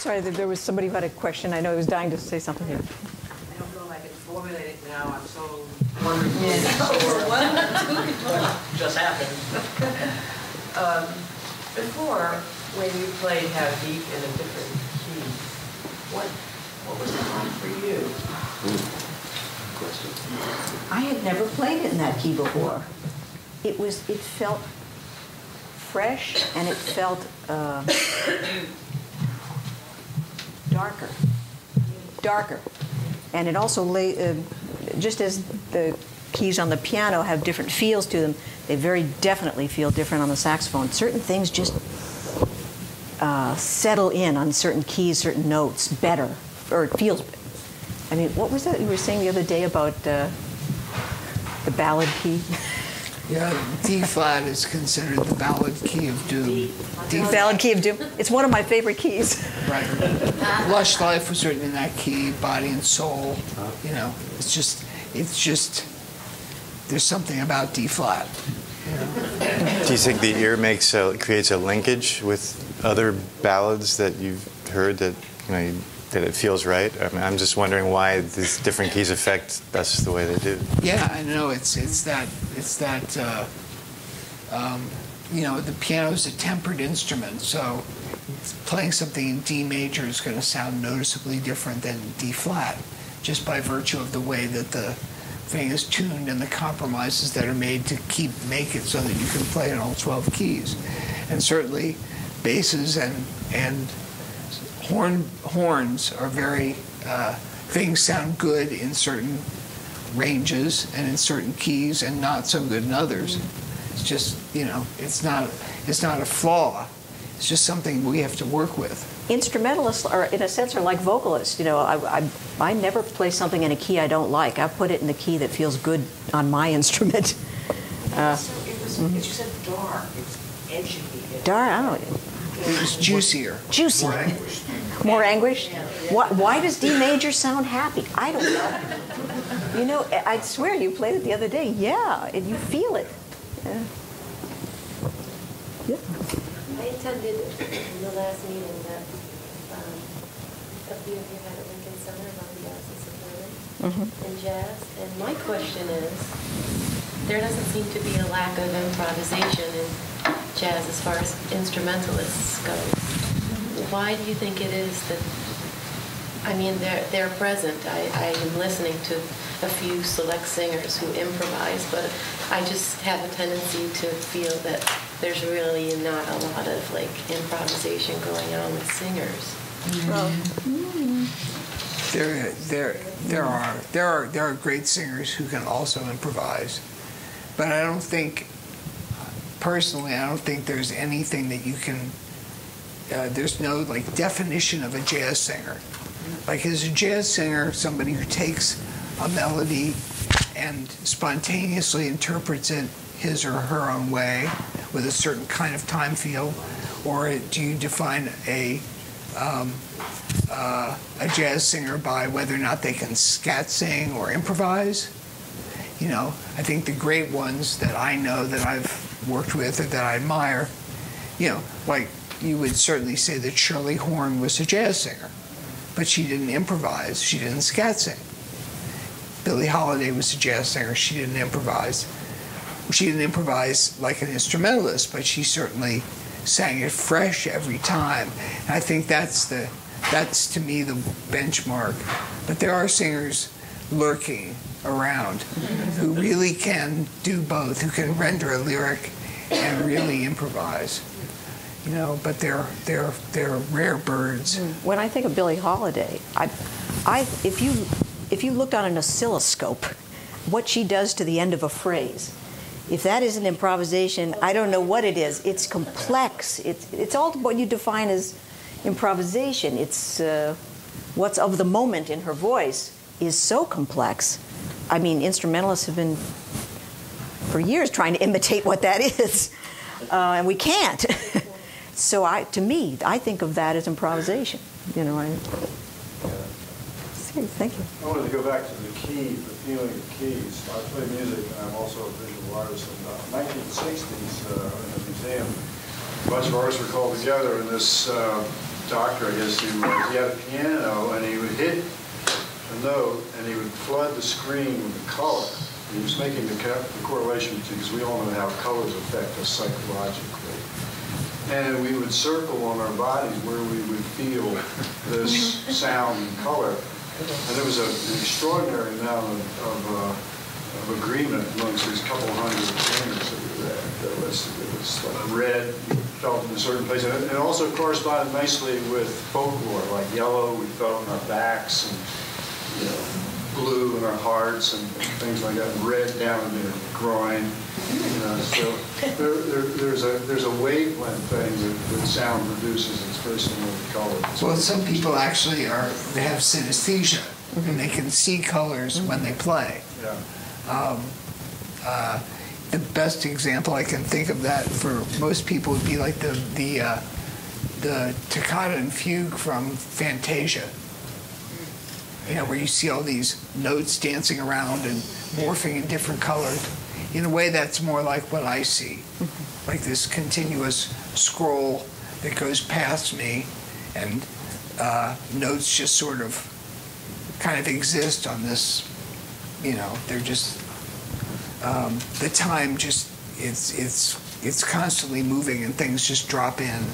Speaker 2: Sorry, there was somebody who had a question. I know he was dying to say something here.
Speaker 11: I don't know if I can formulate it now. I'm so wonderful. What just happened? Before, when you played How Deep in a different key, what was that like for you?
Speaker 2: I had never played it in that key before. It felt fresh and it felt darker. And it also just as the keys on the piano have different feels to them, they very definitely feel different on the saxophone. Certain things just settle in on certain keys, certain notes better, or it feels. I mean, what was that you were saying the other day about the ballad key?
Speaker 3: Yeah, D flat is considered the ballad key of doom.
Speaker 2: Ballad key of doom. It's one of my favorite keys.
Speaker 3: Right. Lush Life was written in that key, Body and Soul. You know, it's just. There's something about D flat. You know?
Speaker 4: Do you think the ear creates a linkage with other ballads that you've heard that that it feels right? I mean, I'm just wondering why these different keys affect us the way they do.
Speaker 3: Yeah, I know. It's that. The piano's a tempered instrument, so playing something in D major is going to sound noticeably different than D flat, just by virtue of the way that the thing is tuned and the compromises that are made to make it so that you can play in all 12 keys. And certainly, basses and horns are very things sound good in certain ranges and in certain keys and not so good in others. It's just, it's not a flaw. It's just something we have to work with.
Speaker 2: Instrumentalists are, in a sense, are like vocalists. I never play something in a key I don't like. I put it in the key that feels good on my instrument.
Speaker 11: So it was, you said dark, it's edgy.
Speaker 2: Dark, I don't know.
Speaker 3: It was juicier.
Speaker 2: Juicier. More anguish? Why does D major sound happy? I don't know. I swear you played it the other day. Yeah, and you feel it. Yeah.
Speaker 6: I attended in the last meeting that a few of you had at Lincoln Center about the absence of rhythm and jazz. And my question is, there doesn't seem to be a lack of improvisation in jazz as far as instrumentalists go. Why do you think it is that, they're present. I am listening to a few select singers who improvise, but I just have a tendency to feel that there's really not a lot of improvisation going on with singers.
Speaker 3: There are great singers who can also improvise, but I don't think personally, I don't think there's anything that you can, there's no like definition of a jazz singer. Like, is a jazz singer somebody who takes a melody and spontaneously interprets it his or her own way with a certain kind of time feel, or do you define a jazz singer by whether or not they can scat sing or improvise? You know, I think the great ones that I know that I've worked with or that I admire, you know, like you would certainly say that Shirley Horn was a jazz singer, but she didn't improvise, she didn't scat sing. Billie Holiday was a jazz singer, she didn't improvise. She didn't improvise like an instrumentalist, but she certainly sang it fresh every time. And I think that's to me the benchmark. But there are singers lurking around who really can do both, who can render a lyric and really improvise. You know, but they're rare birds.
Speaker 2: When I think of Billie Holiday, if you looked on an oscilloscope, what she does to the end of a phrase, if that isn't improvisation, I don't know what it is. It's complex. It's all what you define as improvisation. It's what's of the moment in her voice is so complex. I mean, instrumentalists have been for years trying to imitate what that is, and we can't. So to me, I think of that as improvisation. You know, Thank you.
Speaker 12: I wanted to go back to the key, the feeling of keys. I play music, and I'm also a visual artist. In the 1960s, in the museum, a bunch of artists were called together, and this doctor, I guess, he had a piano, and he would hit a note, and he would flood the screen with the color. He was making the correlation because we all know how colors affect us psychologically. And we would circle on our bodies where we would feel this sound and color. And there was an extraordinary amount of agreement amongst these couple hundred singers that were there. It was like red, you felt in a certain place. And it also corresponded nicely with folklore, like yellow, we felt in our backs, and blue in our hearts, and things like that, and red down in their groin. So there's a wavelength thing that sound produces. It's very similar to color.
Speaker 3: Well, some people actually they have synesthesia, and they can see colors when they play.
Speaker 12: Yeah.
Speaker 3: The best example I can think of that for most people would be like the toccata and fugue from Fantasia. Where you see all these notes dancing around and morphing in different colors. In a way, that's more like what I see, like this continuous scroll that goes past me, and notes just sort of kind of exist on this, they're just, the time just, it's constantly moving and things just drop in.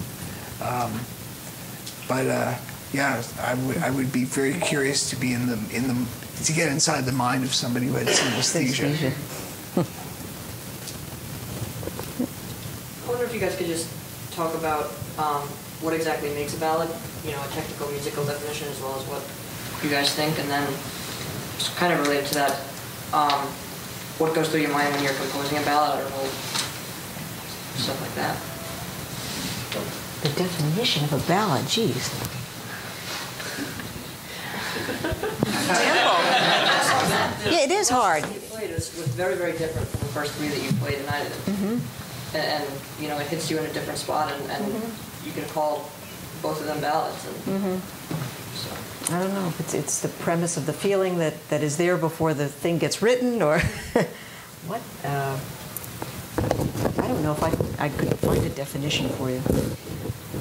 Speaker 3: Yeah, I would be very curious to be to get inside the mind of somebody who had synesthesia.
Speaker 11: I wonder if you guys could just talk about what exactly makes a ballad, a technical musical definition, as well as what you guys think, and then just kind of related to that, what goes through your mind when you're composing a ballad, or stuff like that.
Speaker 2: The definition of a ballad, geez. Yeah, it is hard.
Speaker 11: You played was very, very different from the first three that you played tonight. Mm-hmm. And it hits you in a different spot, and you can call both of them ballads. And so.
Speaker 2: I don't know if it's the premise of the feeling that is there before the thing gets written, or what? I don't know if I could find a definition for you.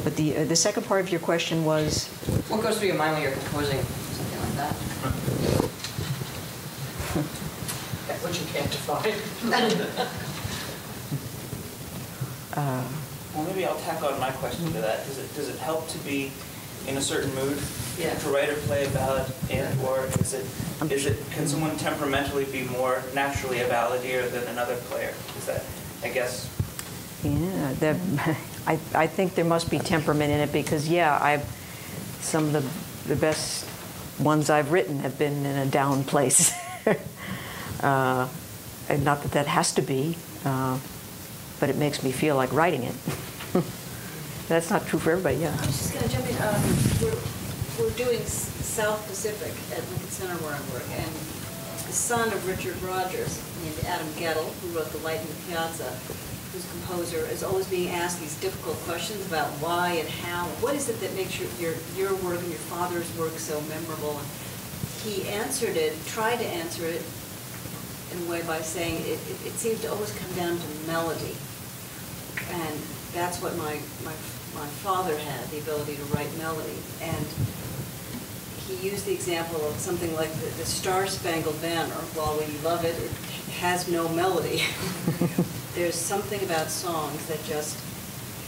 Speaker 2: But the second part of your question was?
Speaker 11: What goes through your mind when you're composing something like that? What you can't define.
Speaker 13: Well, maybe I'll tack on my question to that. Does it help to be in a certain mood to write or play a ballad, or can someone temperamentally be more naturally a balladeer than another player? Is that, I guess?
Speaker 2: Yeah, I think there must be temperament in it, because some of the best ones I've written have been in a down place. And not that has to be. but it makes me feel like writing it. That's not true for everybody, yeah.
Speaker 14: I was just going to jump in. We're doing South Pacific at Lincoln Center where I work, and the son of Richard Rogers, named Adam Gettle, who wrote The Light in the Piazza, who's a composer, is always being asked these difficult questions about why and how. What is it that makes your work and your father's work so memorable? And he answered it, tried to answer it in a way by saying it seems to always come down to melody. And that's what my father had, the ability to write melody. And he used the example of something like the Star-Spangled Banner. While we love it, it has no melody. There's something about songs that just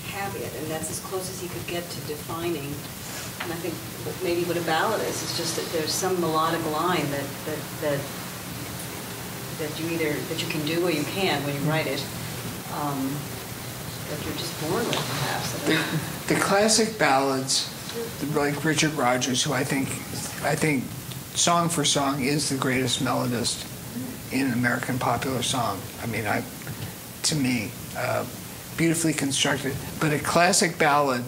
Speaker 14: have it, and that's as close as he could get to defining. And I think maybe what a ballad is just that there's some melodic line that you can do or you can when you write it. That you're just born with, perhaps.
Speaker 3: The classic ballads, like Richard Rogers, who I think song for song is the greatest melodist in American popular song. I mean, to me, beautifully constructed. But a classic ballad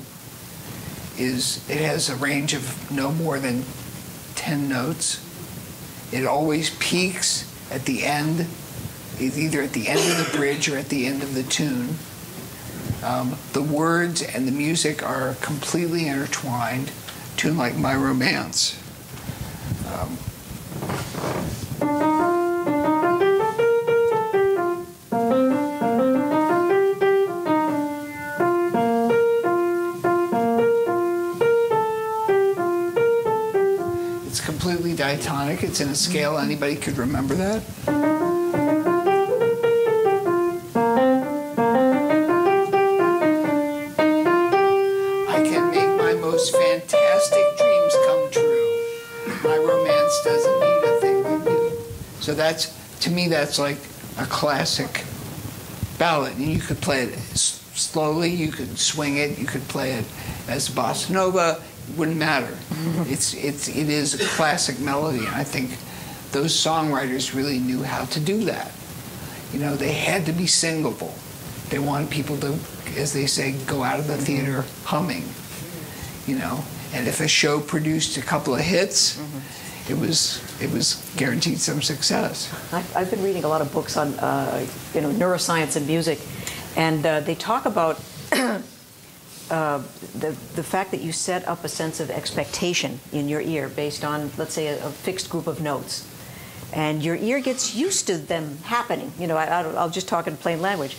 Speaker 3: it has a range of no more than 10 notes. It always peaks at the end, either at the end of the bridge or at the end of the tune. The words and the music are completely intertwined. A tune like My Romance. It's completely diatonic. It's in a scale. Anybody could remember that? So to me, that's like a classic ballad. And you could play it slowly, you could swing it, you could play it as bossa nova. It wouldn't matter. It is a classic melody, and I think those songwriters really knew how to do that. You know, they had to be singable. They wanted people to, as they say, go out of the theater humming. You know, and if a show produced a couple of hits. It was guaranteed some success.
Speaker 2: I've been reading a lot of books on neuroscience and music, and they talk about the fact that you set up a sense of expectation in your ear based on, let's say, a fixed group of notes, and your ear gets used to them happening. You know, I'll just talk in plain language,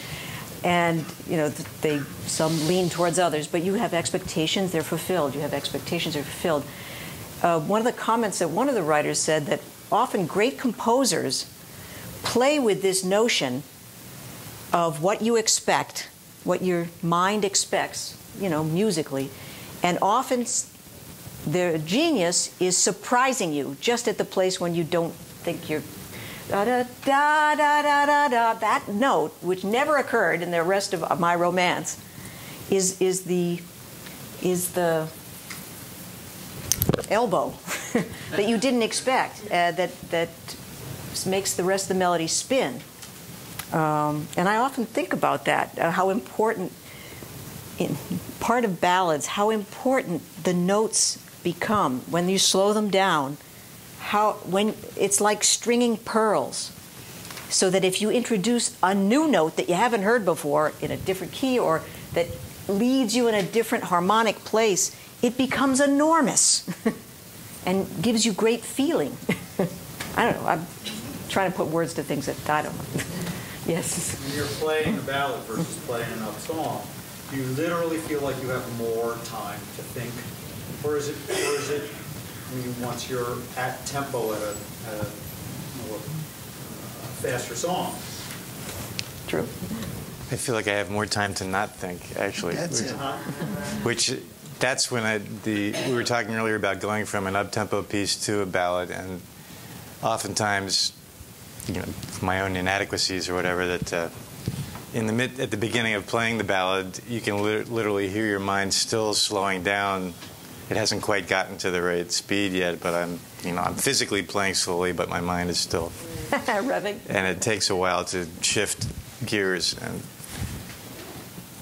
Speaker 2: and you know some lean towards others, but you have expectations, they're fulfilled. You have expectations, they're fulfilled. One of the comments that one of the writers said that often great composers play with this notion of what you expect, what your mind expects, you know, musically, and often their genius is surprising you just at the place when you don't think you're da da da da da da da. That note, which never occurred in the rest of My Romance, is the elbow that you didn't expect, that makes the rest of the melody spin. And I often think about that, how important, in part of ballads, how important the notes become when you slow them down. When it's like stringing pearls, so that if you introduce a new note that you haven't heard before in a different key or that leads you in a different harmonic place, it becomes enormous and gives you great feeling. I don't know. I'm trying to put words to things that I don't know. Yes.
Speaker 15: When you're playing a ballad versus playing an up song, do you literally feel like you have more time to think, or is it? I mean, once you're at tempo at a more faster song.
Speaker 2: True.
Speaker 4: I feel like I have more time to not think, actually.
Speaker 3: That's it.
Speaker 4: That's when we were talking earlier about going from an up-tempo piece to a ballad, and oftentimes, you know, my own inadequacies or whatever, that at the beginning of playing the ballad, you can literally hear your mind still slowing down. It hasn't quite gotten to the right speed yet, but I'm physically playing slowly, but my mind is still
Speaker 2: revving.
Speaker 4: And it takes a while to shift gears,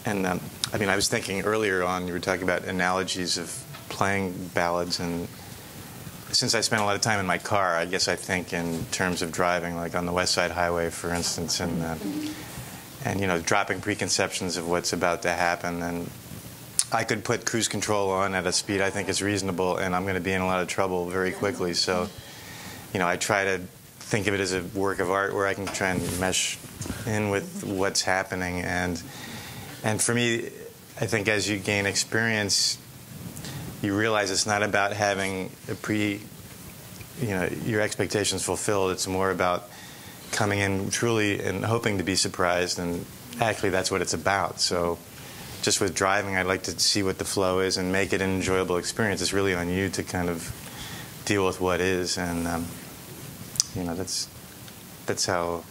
Speaker 4: I mean, I was thinking earlier on, you were talking about analogies of playing ballads, and since I spent a lot of time in my car, I guess I think in terms of driving, like on the West Side Highway, for instance, and you know, dropping preconceptions of what's about to happen. And I could put cruise control on at a speed I think is reasonable, and I'm going to be in a lot of trouble very quickly. So, you know, I try to think of it as a work of art where I can try and mesh in with what's happening. And for me, I think as you gain experience, you realize it's not about having your expectations fulfilled. It's more about coming in truly and hoping to be surprised, and actually that's what it's about. So just with driving, I'd like to see what the flow is and make it an enjoyable experience. It's really on you to kind of deal with what is, and you know, that's how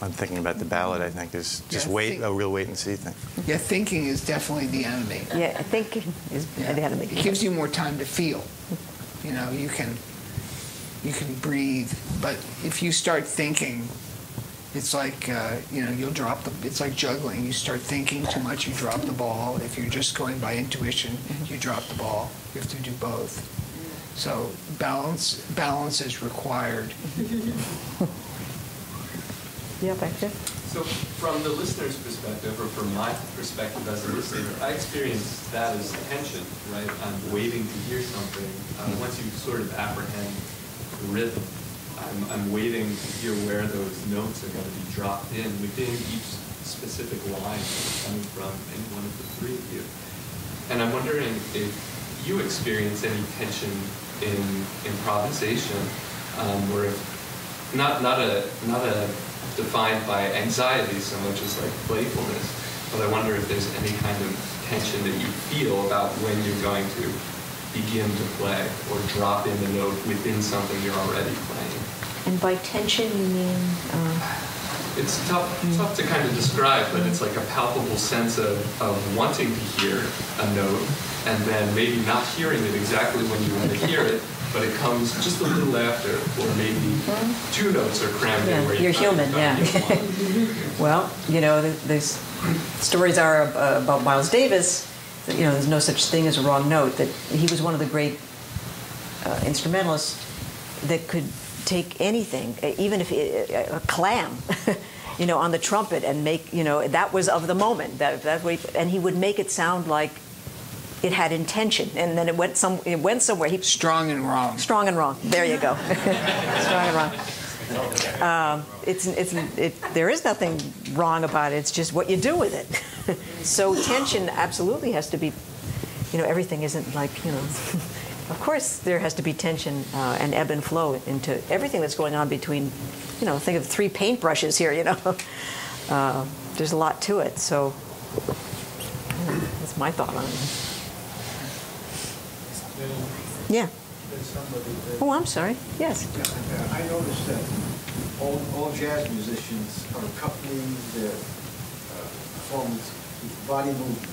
Speaker 4: I'm thinking about the ballad. I think is just a real wait and see thing.
Speaker 3: Yeah, thinking is definitely the enemy.
Speaker 2: Yeah, thinking is the enemy.
Speaker 3: It gives you more time to feel. You know, you can breathe, but if you start thinking, it's like you know, you'll drop the. It's like juggling. You start thinking too much, you drop the ball. If you're just going by intuition, you drop the ball. You have to do both. So balance is required.
Speaker 2: Yeah, back there.
Speaker 16: So from the listener's perspective, or from my perspective as a listener, I experience that as tension, right? I'm waiting to hear something. Once you sort of apprehend the rhythm, I'm waiting to hear where those notes are going to be dropped in within each specific line coming from any one of the three of you. And I'm wondering if you experience any tension in improvisation, or if not defined by anxiety so much as like playfulness, but I wonder if there's any kind of tension that you feel about when you're going to begin to play or drop in the note within something you're already playing.
Speaker 2: And by tension, you mean?
Speaker 16: It's tough to kind of describe, but it's like a palpable sense of wanting to hear a note and then maybe not hearing it exactly when you want to hear it, but it comes just a little after, or maybe two notes are crammed in where
Speaker 2: you're human, yeah. Well, you know, these stories are about Miles Davis. That, you know, there's no such thing as a wrong note. That he was one of the great instrumentalists that could take anything, even if a clam, you know, on the trumpet, and make, you know, that was of the moment. That way, and he would make it sound like it had intention, and then it went somewhere.
Speaker 3: Strong and wrong.
Speaker 2: Strong and wrong. There you go. Strong and wrong. There is nothing wrong about it. It's just what you do with it. So tension absolutely has to be. You know, everything isn't like, you know. Of course, there has to be tension and ebb and flow into everything that's going on between. You know, think of 3 paintbrushes here. You know, there's a lot to it. So that's my thought on it. Yeah. Oh, I'm sorry. Yes.
Speaker 17: I noticed that all jazz musicians are accompanying their performance with body movement.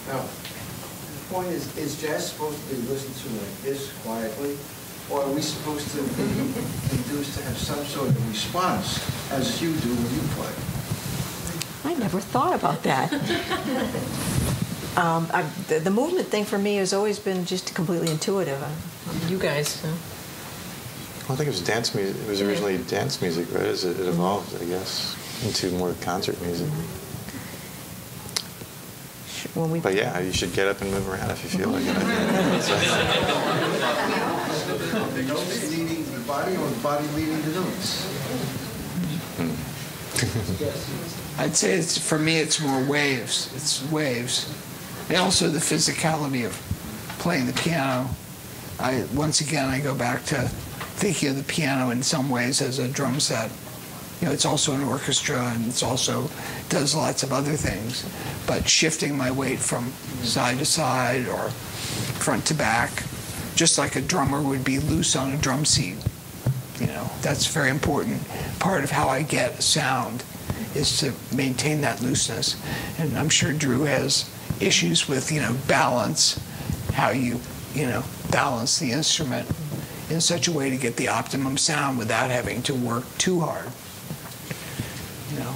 Speaker 17: Now, the point is jazz supposed to be listened to like this, quietly, or are we supposed to be induced to have some sort of response, as you do when you play?
Speaker 2: I never thought about that. The movement thing for me has always been just completely intuitive. You guys?
Speaker 4: Well, I think it was dance music. It was originally dance music, right? As it evolved, I guess, into more concert music. But yeah, you should get up and move around if you feel like it.
Speaker 17: The notes leading the body, or the body leading the notes?
Speaker 3: I'd say for me, it's more waves. It's waves. And also the physicality of playing the piano. Once again, I go back to thinking of the piano in some ways as a drum set. You know, it's also an orchestra, and it's also does lots of other things. But shifting my weight from side to side or front to back, just like a drummer would be loose on a drum seat. You know, that's a very important part of how I get sound, is to maintain that looseness. And I'm sure Drew has issues with, you know, balance, how you know, balance the instrument in such a way to get the optimum sound without having to work too hard. You know.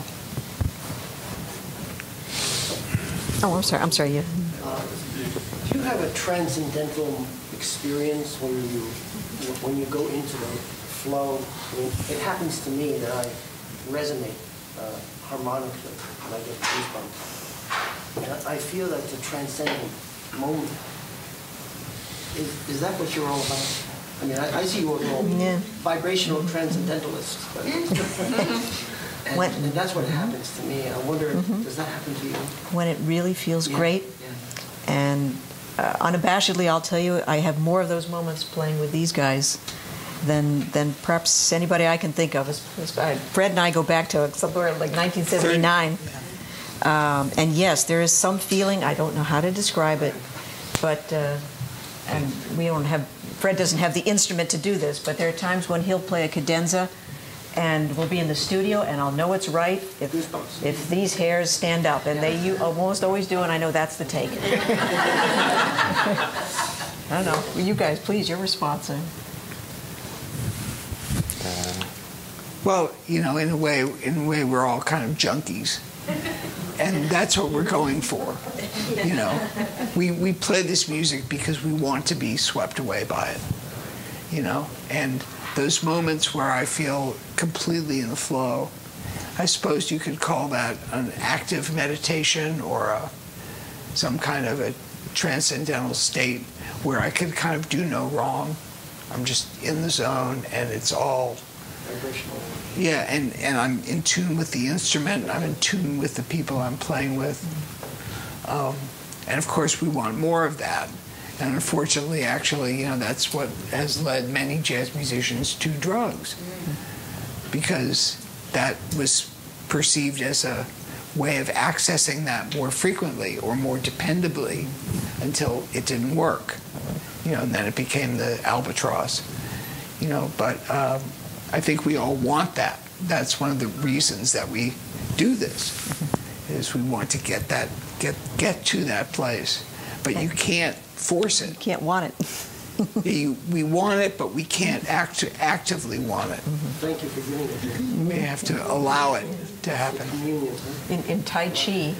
Speaker 2: Oh, I'm sorry. Yeah.
Speaker 18: Do you have a transcendental experience when you go into the flow? I mean, it happens to me that I resonate harmonically and I get goosebumps. And I feel that the transcendent moment. Is that what you're all about? I mean, I see you all vibrational transcendentalists. But and that's what happens to me. I wonder, does that happen to you?
Speaker 2: When it really feels great. And unabashedly, I'll tell you, I have more of those moments playing with these guys than perhaps anybody I can think of. Fred and I go back to somewhere like 1979. And yes, there is some feeling, I don't know how to describe it, but and we don't have, Fred doesn't have the instrument to do this, but there are times when he'll play a cadenza and we'll be in the studio and I'll know it's right if these hairs stand up, and you almost always do, and I know that's the take. I don't know. You guys, please, your response.
Speaker 3: Well, in a way, we're all kind of junkies. And that's what we're going for. We play this music because we want to be swept away by it. And those moments where I feel completely in the flow, I suppose you could call that an active meditation or some kind of a transcendental state where I could kind of do no wrong. I'm just in the zone and it's all vibrational. Yeah, and I'm in tune with the instrument, I'm in tune with the people I'm playing with. And of course we want more of that. And unfortunately, actually, that's what has led many jazz musicians to drugs. Because that was perceived as a way of accessing that more frequently or more dependably until it didn't work. And then it became the albatross. But I think we all want that. That's one of the reasons that we do this, is we want to get to that place. But you can't force it. You
Speaker 2: can't want it.
Speaker 3: We want it, but we can't actively want it.
Speaker 18: Thank you for giving it.
Speaker 3: We have to allow it to happen.
Speaker 2: In Tai Chi,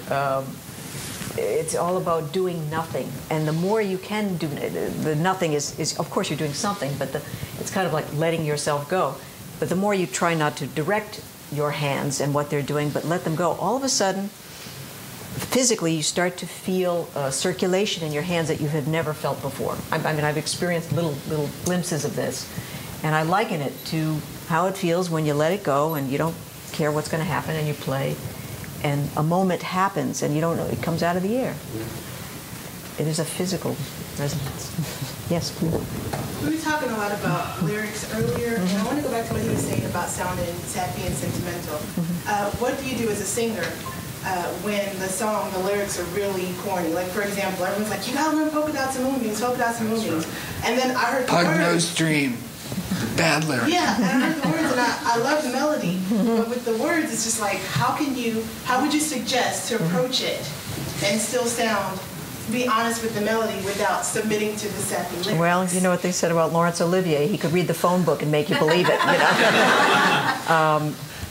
Speaker 2: it's all about doing nothing. And the more you can do, the nothing is of course you're doing something, but it's kind of like letting yourself go. But the more you try not to direct your hands and what they're doing, but let them go, all of a sudden, physically, you start to feel circulation in your hands that you had never felt before. I mean, I've experienced little glimpses of this, and I liken it to how it feels when you let it go and you don't care what's going to happen and you play, and a moment happens and you don't know, it comes out of the air. It is a physical resonance. Yes, please.
Speaker 19: We were talking a lot about lyrics earlier, and I want to go back to what he was saying about sounding sappy and sentimental. What do you do as a singer when the lyrics are really corny? Like, for example, everyone's like, you gotta learn polka dots and moonbeams, polka dots and moonbeams. And then I heard the words.
Speaker 3: Pug-nosed dream. Bad lyrics.
Speaker 19: Yeah, and I heard the words, and I love the melody. But with the words, it's just like, how would you suggest to approach it and still be honest with the melody without submitting to the sappy lyrics?
Speaker 2: Well, you know what they said about Laurence Olivier? He could read the phone book and make you believe it.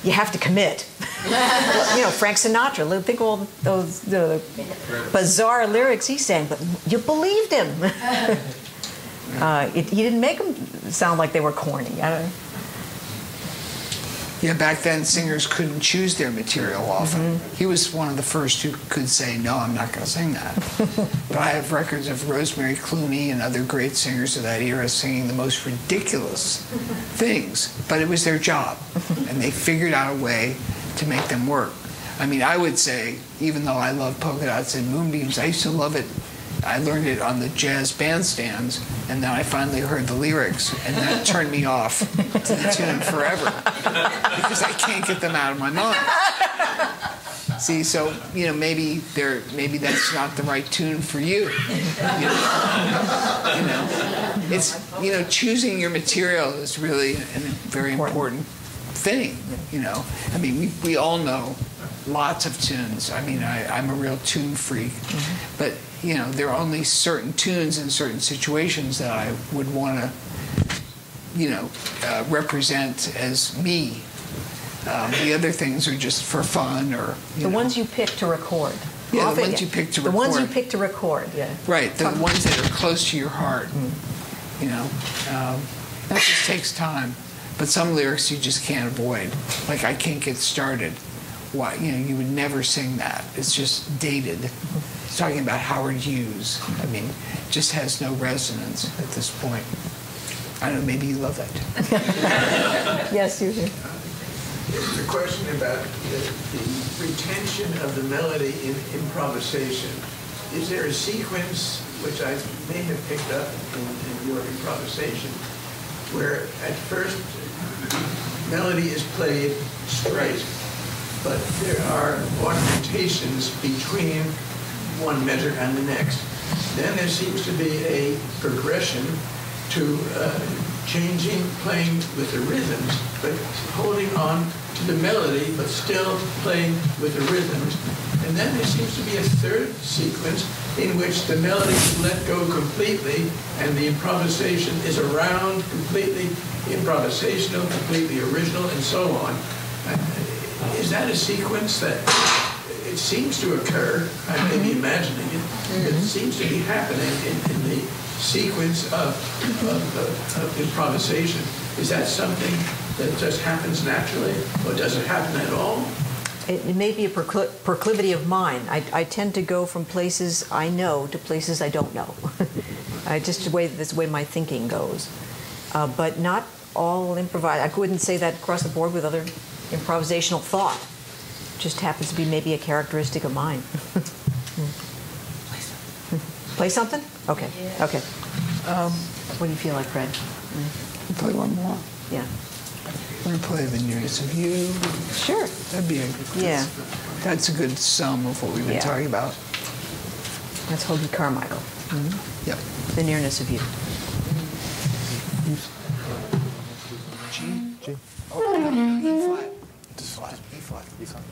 Speaker 2: You have to commit. Frank Sinatra, think of all those bizarre lyrics he sang, but you believed him. He didn't make them sound like they were corny.
Speaker 3: Yeah, back then singers couldn't choose their material often. He was one of the first who could say, no, I'm not going to sing that. But I have records of Rosemary Clooney and other great singers of that era singing the most ridiculous things, but it was their job, and they figured out a way to make them work. I mean, I would say, even though I love polka dots and moonbeams, I used to love it. I learned it on the jazz bandstands, and then I finally heard the lyrics, and that turned me off to the tune forever, because I can't get them out of my mind. See, so maybe that's not the right tune for you. It's choosing your material is really a very important thing. I mean, we all know lots of tunes. I mean, I'm a real tune freak, but there are only certain tunes in certain situations that I would want to, represent as me. The other things are just for fun or.
Speaker 2: The ones you pick to record.
Speaker 3: Yeah,
Speaker 2: Often,
Speaker 3: the ones you pick to
Speaker 2: the
Speaker 3: record.
Speaker 2: ones you pick to record, yeah.
Speaker 3: Right, the ones that are close to your heart. You know, that just takes time. But some lyrics you just can't avoid. Like I Can't Get Started. Why? You know, you would never sing that. It's just dated. It's talking about Howard Hughes. I mean, just has no resonance at this point. I don't know, maybe you love it.
Speaker 2: Yes, you do.
Speaker 20: It's a question about the retention of the melody in improvisation. Is there a sequence, which I may have picked up in your improvisation, where at first melody is played straight, but there are ornamentations between one measure and the next? Then there seems to be a progression to changing, playing with the rhythms, but holding on to the melody, but still playing with the rhythms. And then there seems to be a third sequence in which the melody is let go completely and the improvisation is around, completely improvisational, completely original, and so on. Is that a sequence that it seems to occur? I may be imagining it, but it seems to be happening in the sequence of improvisation. Is that something that just happens naturally, or does it happen at all?
Speaker 2: It may be a proclivity of mine. I tend to go from places I know to places I don't know. Just this way my thinking goes. But not all improvise. I wouldn't say that across the board with other improvisational thought. Just happens to be maybe a characteristic of mine. Play something? Okay.
Speaker 3: Yeah.
Speaker 2: Okay. What do you feel like, Fred?
Speaker 3: Play one more.
Speaker 2: Yeah.
Speaker 3: I'm going to play The Nearness of You.
Speaker 2: Sure.
Speaker 3: That'd be that's a good sum of what we've been talking about.
Speaker 2: That's Hoagie Carmichael.
Speaker 3: Mm-hmm. Yep.
Speaker 2: The Nearness of You.
Speaker 3: G. Oh, E flat. Just flat. E flat. E flat.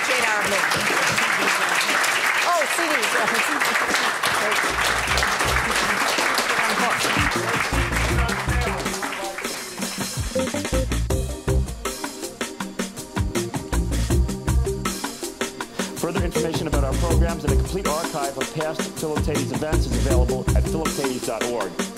Speaker 2: Jane Ira Bloom. Oh, CDs.
Speaker 1: Further information about our programs and a complete archive of past Philip Tatey's events is available at philiptatys.org.